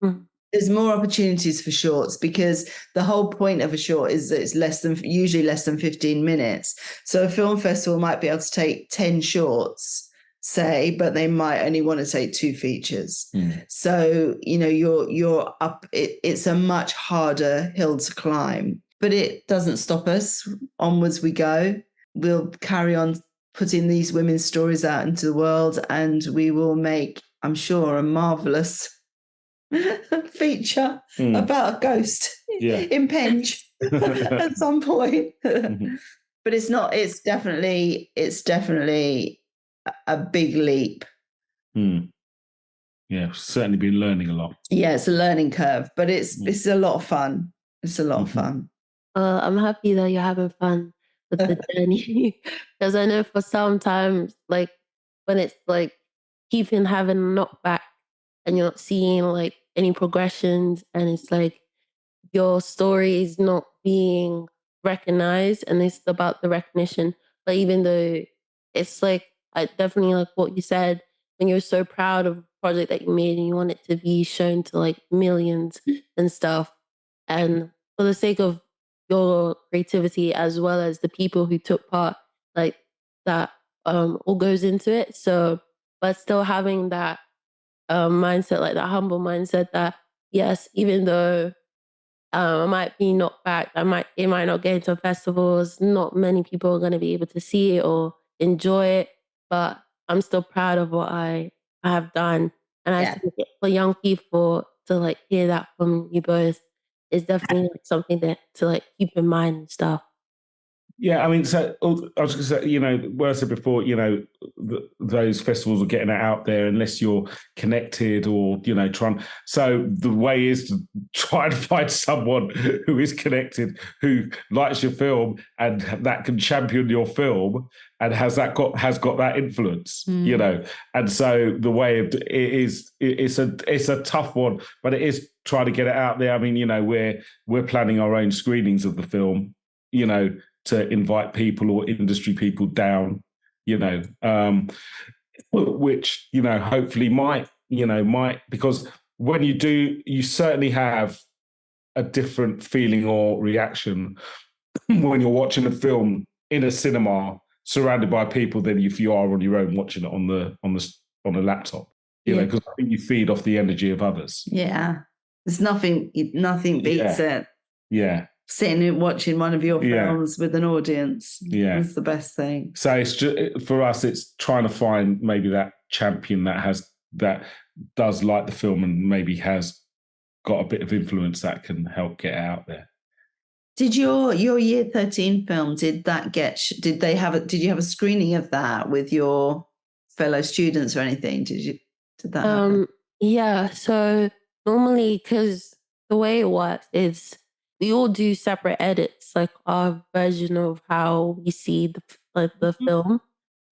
Mm. There's more opportunities for shorts because the whole point of a short is that it's usually less than 15 minutes. So a film festival might be able to take 10 shorts, say, but they might only want to take 2 features. So you're up. It's a much harder hill to climb, but it doesn't stop us. Onwards we go. We'll carry on putting these women's stories out into the world, and we will make, I'm sure, a marvelous feature about a ghost in Penge at some point. But it's definitely a big leap. Yeah, certainly been learning a lot. Yeah, it's a learning curve, but it's a lot of fun. It's a lot of fun. I'm happy that you're having fun with the journey, because I know for sometimes, like when it's like keeping having a knockback and you're not seeing like any progressions, and it's like your story is not being recognized, and it's about the recognition. But even though it's like, I definitely like what you said, when you're so proud of a project that you made and you want it to be shown to like millions and stuff. And for the sake of your creativity as well as the people who took part, like that all goes into it. So, but still having that mindset, like that humble mindset that yes, even though I might be knocked back, it might not get into festivals, not many people are going to be able to see it or enjoy it, but I'm still proud of what I have done. And I think for young people to like hear that from you both is definitely like something that to like keep in mind and stuff. Yeah, I mean, so I was going to say, what I said before, those festivals are getting it out there unless you're connected or, trying. So the way is to try and find someone who is connected, who likes your film and that can champion your film and has got that influence, And so the way it's a tough one, but it is trying to get it out there. I mean, we're planning our own screenings of the film, to invite people or industry people down, which, hopefully might, because when you do, you certainly have a different feeling or reaction when you're watching a film in a cinema surrounded by people than if you are on your own watching it on the laptop, because I think you feed off the energy of others. Yeah. There's nothing beats it. Yeah. sitting and watching one of your Yeah. films with an audience. Yeah. It's the best thing. So it's just, for us, it's trying to find maybe that champion that does like the film and maybe has got a bit of influence that can help get out there. Did your Year 13 film, did you have a screening of that with your fellow students or anything? Did that happen? Yeah, so normally, because the way it works is we all do separate edits, like our version of how we see the Mhm. film,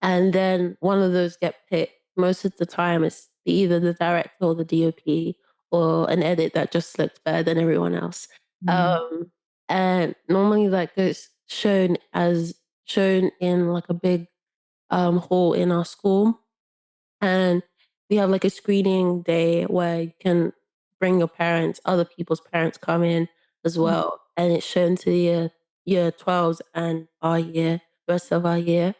and then one of those get picked. Most of the time, it's either the director or the DOP, or an edit that just looks better than everyone else. Mm. And normally that gets shown in like a big hall in our school, and we have like a screening day where you can bring your parents, other people's parents come in as well. And it's shown to year 12s and rest of our year.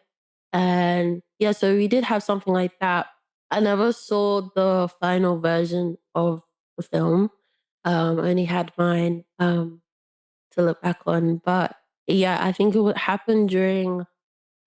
And yeah, so we did have something like that. I never saw the final version of the film. I only had mine to look back on. But yeah, I think it would happen during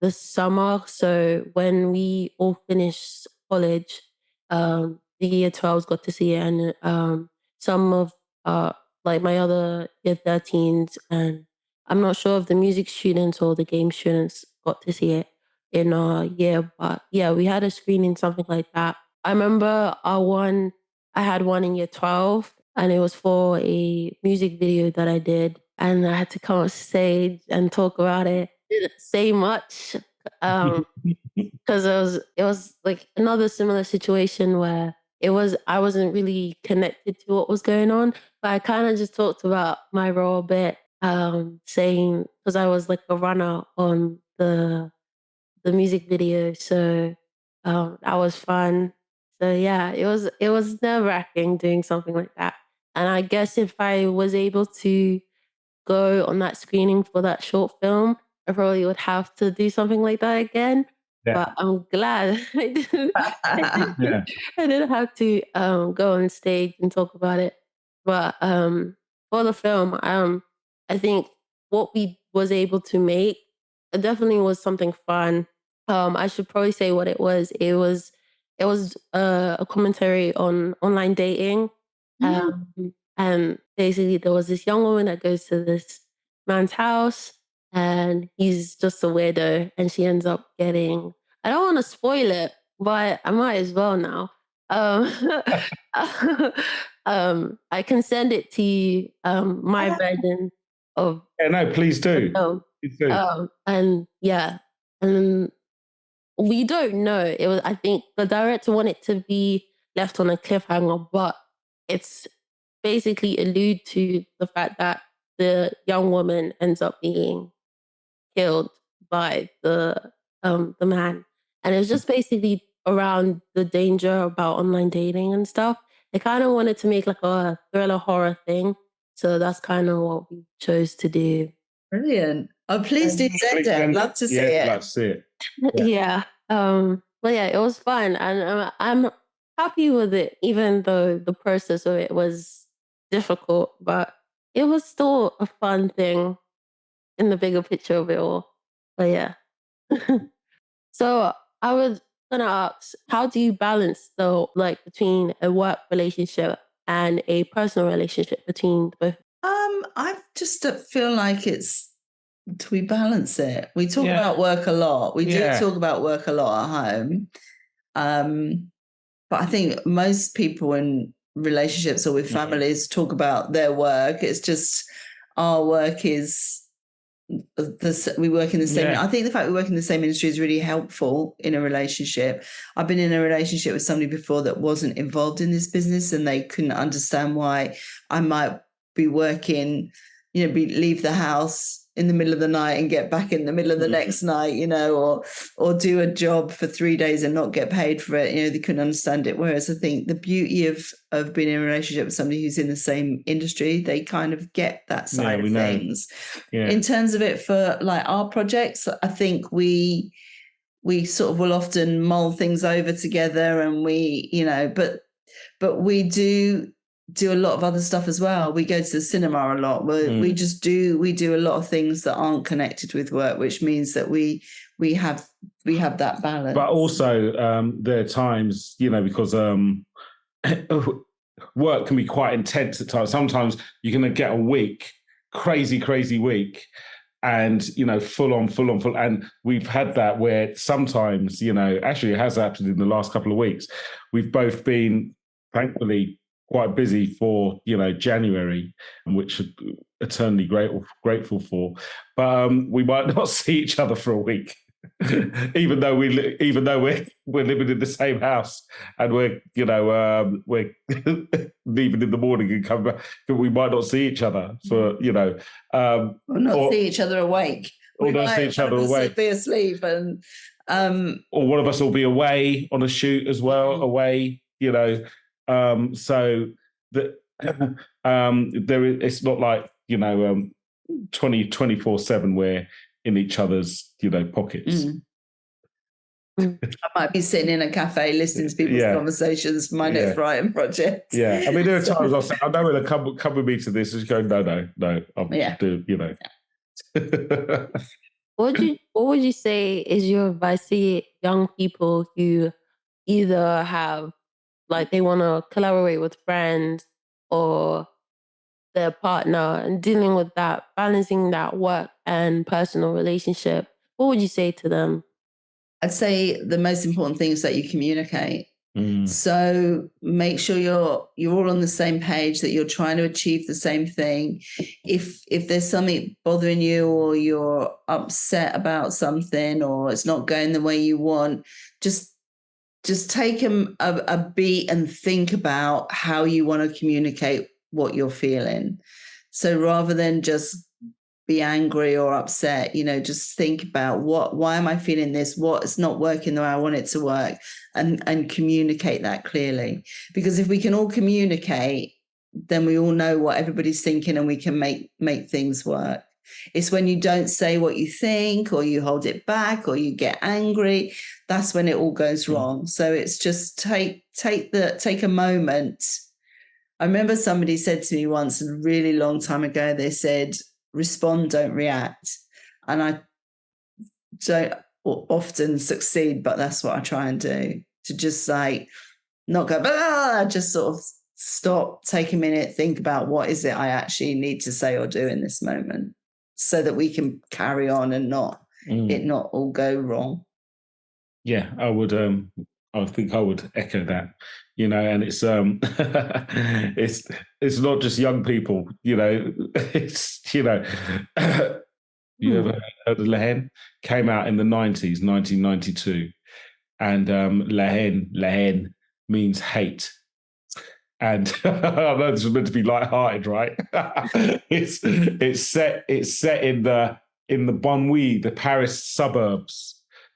the summer. So when we all finished college, the year 12s got to see it, and some of uh, like my other year 13s, and I'm not sure if the music students or the game students got to see it in our year, but yeah, we had a screening, something like that. I remember I had one in year 12, and it was for a music video that I did, and I had to come on stage and talk about it. Didn't say much, because it was like another similar situation where I wasn't really connected to what was going on, but I kind of just talked about my role a bit, saying, because I was like a runner on the music video, so that was fun. So yeah, it was nerve wracking doing something like that, and I guess if I was able to go on that screening for that short film, I probably would have to do something like that again. Yeah. But I'm glad I didn't, Yeah. I didn't have to go on stage and talk about it. But for the film, I think what we was able to make, it definitely was something fun. I should probably say what it was. It was a commentary on online dating. Mm. And basically, there was this young woman that goes to this man's house, and he's just a weirdo, and she ends up getting. I don't want to spoil it, but I might as well now. Um, I can send it to you. My version of Yeah, no, please the do. film. Please do. And yeah, and we don't know. It was. I think the director wanted to be left on a cliffhanger, but it's basically allude to the fact that the young woman ends up being killed by the man, and it was just basically around the danger about online dating and stuff. They kind of wanted to make like a thriller horror thing, so that's kind of what we chose to do. Brilliant. Oh, please do send Please it. send Love to see Yeah, it. love to see it. Yeah. Yeah. But yeah, it was fun, and I'm happy with it, even though the process of it was difficult. But it was still a fun thing in the bigger picture of it all. But yeah. So I was gonna ask, how do you balance though, like between a work relationship and a personal relationship between both? I just feel like we balance it. We talk Yeah. about work a lot. We do Yeah. talk about work a lot at home. But I think most people in relationships or with families talk about their work. It's just our work is we work in the same. Yeah. I think the fact we work in the same industry is really helpful in a relationship. I've been in a relationship with somebody before that wasn't involved in this business, and they couldn't understand why I might be working, leave the house in the middle of the night and get back in the middle of the next night, or do a job for 3 days and not get paid for it. They couldn't understand it. Whereas I think the beauty of being in a relationship with somebody who's in the same industry, they kind of get that side of things. Yeah. In terms of it for like our projects, I think we sort of will often mull things over together, and but we do do a lot of other stuff as well. We go to the cinema a lot. We do a lot of things that aren't connected with work, which means that we have that balance. But also, there are times, because work can be quite intense at times. Sometimes you're going to get a week, crazy week, and full on. And we've had that where sometimes, actually it has happened in the last couple of weeks. We've both been, thankfully, quite busy for January, which eternally grateful for. But we might not see each other for a week. even though we're living in the same house, and we're leaving in the morning and come back, but we might not see each other for see each other awake. Or not see each other awake. Be asleep, and or one of us will be away on a shoot as well. Away, so that it's not like 24/7 we're in each other's pockets. I might be sitting in a cafe listening to people's conversations for my next writing project. Yeah, I mean, there are times I'll say, "I know to come with me to this," and just go, "No, I'll do." What would you say is your advice to young people who either have, like, they want to collaborate with friends or their partner, and dealing with that, balancing that work and personal relationship? What would you say to them? I'd say the most important thing is that you communicate. So make sure you're all on the same page, that you're trying to achieve the same thing. If there's something bothering you, or you're upset about something, or it's not going the way you want, just take a beat and think about how you want to communicate what you're feeling. So rather than just be angry or upset, just think about why am I feeling this? What's not working the way I want it to work, and communicate that clearly. Because if we can all communicate, then we all know what everybody's thinking, and we can make things work. It's when you don't say what you think, or you hold it back, or you get angry, that's when it all goes wrong. So it's just take a moment. I remember somebody said to me once, a really long time ago, they said, respond, don't react. And I don't often succeed, but that's what I try and do, to just not go, just sort of stop, take a minute, think about what is it I actually need to say or do in this moment, so that we can carry on and it not all go wrong. Yeah, I would. I think I would echo that. And it's it's not just young people. It's you ever heard of La Haine? Came out in the 90s, 1992, and La Haine means hate. And I know this was meant to be light-hearted, right? it's set in the Bonneuil, the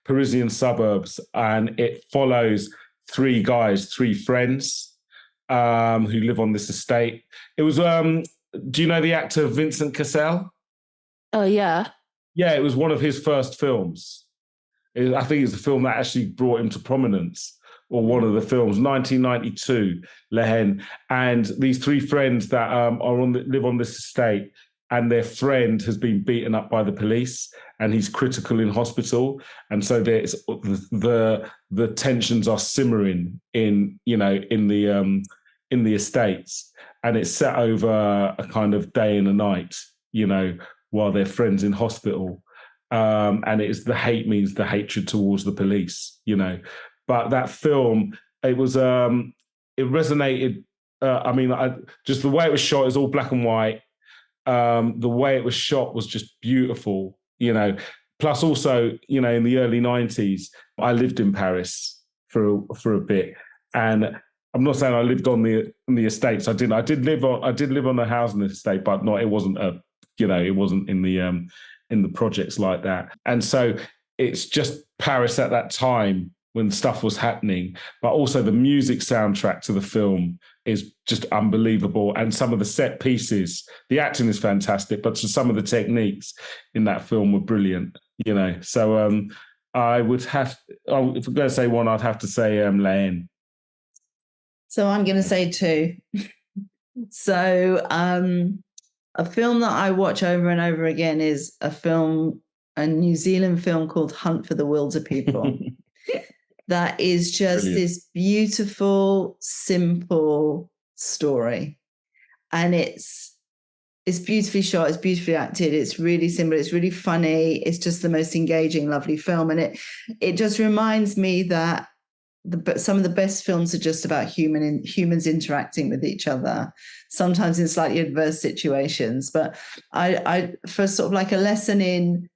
Parisian suburbs, and it follows three friends who live on this estate. It was do you know the actor Vincent Cassel? Oh yeah. Yeah, it was one of his first films. I think it's the film that actually brought him to prominence, or one of the films, 1992, La Haine. And these three friends that live on this estate, and their friend has been beaten up by the police, and he's critical in hospital. And so there's the tensions are simmering in the estates, and it's set over a kind of day and a night, while their friend's in hospital. And it's the hate means the hatred towards the police, But that film, it was it resonated. Just the way it was shot is all black and white. The way it was shot was just beautiful, Plus, also, in the early 90s, I lived in Paris for a bit, and I'm not saying I lived on the estates. I did live on a housing estate, but not. It wasn't it wasn't in the projects like that. And so it's just Paris at that time when stuff was happening, but also the music soundtrack to the film is just unbelievable. And some of the set pieces, the acting is fantastic, but some of the techniques in that film were brilliant, So I would have, if I'm going to say one, I'd have to say La Haine. So I'm going to say two. So a film that I watch over and over again is a New Zealand film called Hunt for the Wilder People. That is just Brilliant. this beautiful, simple story. And it's beautifully shot, it's beautifully acted, it's really simple, it's really funny, it's just the most engaging, lovely film. And it just reminds me that some of the best films are just about humans interacting with each other, sometimes in slightly adverse situations. But I for sort of like a lesson in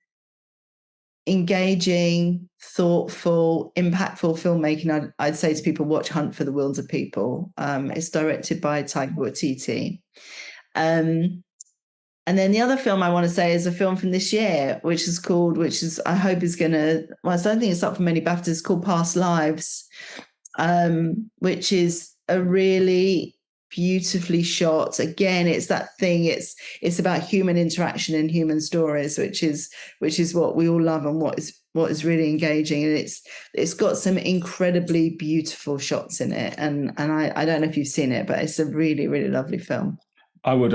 engaging, thoughtful, impactful filmmaking, I'd say to people, watch Hunt for the Wilder People. It's directed by Taika Waititi. And then the other film I want to say is a film from this year, which is I hope is going to, well, I don't think it's up for many BAFTAs, it's called Past Lives, which is a really beautifully shot. Again, it's that thing. It's about human interaction and human stories, which is what we all love and what is really engaging. And it's got some incredibly beautiful shots in it. And I don't know if you've seen it, but it's a really, really lovely film. I would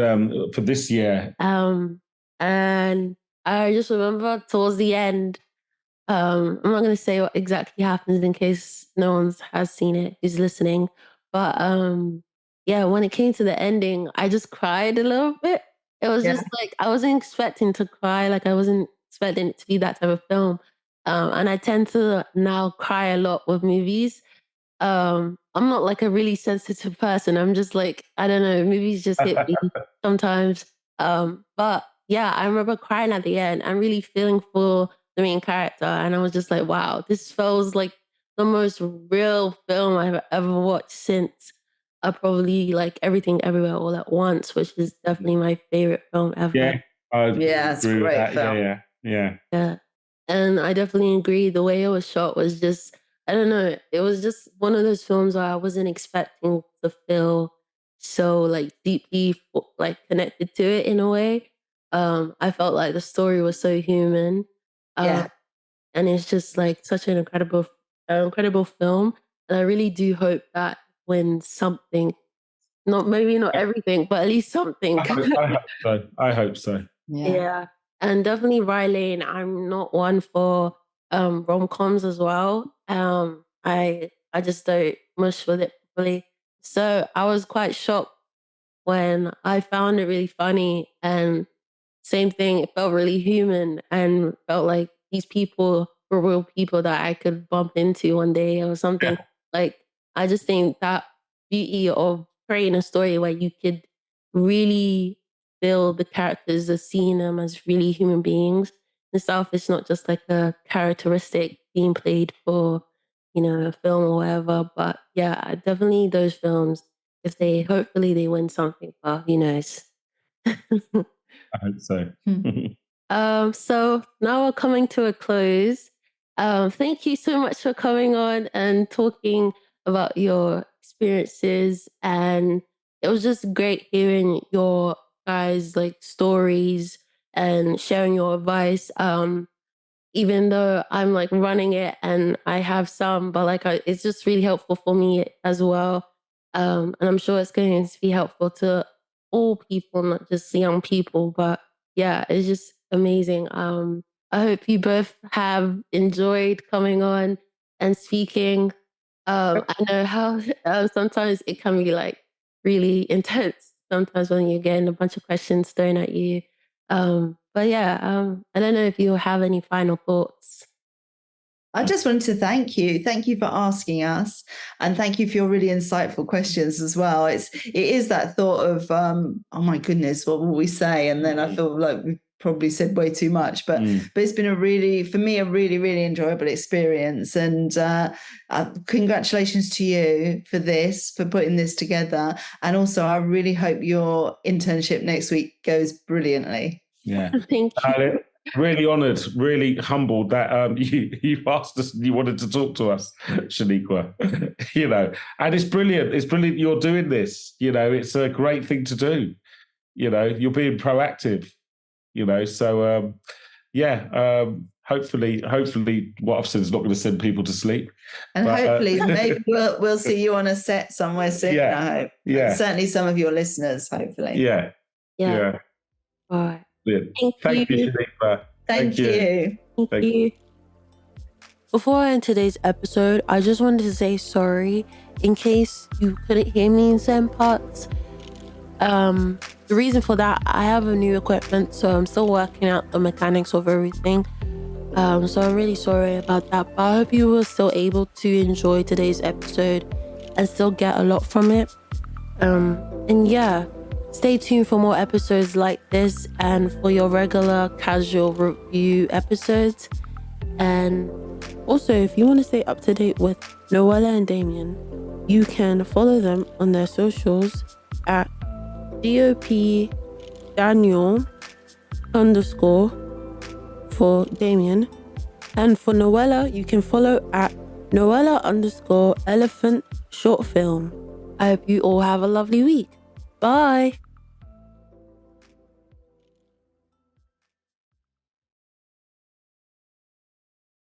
for this year. And I just remember towards the end, I'm not going to say what exactly happens in case no one has seen it who's listening. But yeah, when it came to the ending, I just cried a little bit. It was Yeah. just like I wasn't expecting to cry. Like I wasn't expecting it to be that type of film. And I tend to now cry a lot with movies. I'm not like a really sensitive person. I'm just like, I don't know, movies just hit me sometimes. But yeah, I remember crying at the end and really feeling for the main character. And I was just like, wow, this feels like the most real film I've ever watched since probably like Everything Everywhere All at Once, which is definitely my favorite film ever. Yeah, I Yeah, it's a agree with great that. film. Yeah. Yeah. And I definitely agree. The way it was shot was just, I don't know, it was just one of those films where I wasn't expecting to feel so like deeply like connected to it in a way. I felt like the story was so human. Yeah. And it's just like such an incredible film. And I really do hope that when something, not maybe not everything, but at least something. I hope so. I hope so. Yeah. Yeah, and definitely Riley. I'm not one for rom-coms as well. I just don't mush with it properly. So I was quite shocked when I found it really funny, and same thing, it felt really human and felt like these people were real people that I could bump into one day or something. Yeah. Like I just think that beauty of creating a story where you could really feel the characters as seeing them as really human beings and stuff. It's not just like a characteristic being played for, a film or whatever. But yeah, definitely those films, if they hopefully they win something, but who knows. I hope so. So now we're coming to a close. Thank you so much for coming on and talking about your experiences. And it was just great hearing your guys' like stories and sharing your advice. Even though I'm like running it and I have some, but like it's just really helpful for me as well. And I'm sure it's going to be helpful to all people, not just young people. But yeah, it's just amazing. I hope you both have enjoyed coming on and speaking. I know how sometimes it can be like really intense. Sometimes when you're getting a bunch of questions thrown at you. But yeah, I don't know if you have any final thoughts. I just wanted to thank you. Thank you for asking us, and thank you for your really insightful questions as well. It is that thought of oh my goodness, what will we say? And then I feel like we probably said way too much. But it's been for me a really, really enjoyable experience. And congratulations to you for putting this together. And also, I really hope your internship next week goes brilliantly. Yeah. Thank you. Really honoured, really humbled that you asked us, you wanted to talk to us, Shaniqua. And it's brilliant. It's brilliant you're doing this. It's a great thing to do. You're being proactive. So yeah. hopefully what I've said is not going to send people to sleep. And but, hopefully maybe we'll see you on a set somewhere soon, Yeah. I hope. Yeah. And certainly some of your listeners, hopefully. Yeah. Yeah. All right. Thank you, Shanifa. Thank you. Thank you. Before I end today's episode, I just wanted to say sorry in case you couldn't hear me in certain parts. The reason for that, I have a new equipment, so I'm still working out the mechanics of everything. So I'm really sorry about that, but I hope you were still able to enjoy today's episode and still get a lot from it. And yeah, stay tuned for more episodes like this and for your regular casual review episodes. And also, if you want to stay up to date with Noella and Damian, you can follow them on their socials at DOP Daniel _ for Damian. And for Noella, you can follow at Noella _ elephant short film. I hope you all have a lovely week. Bye.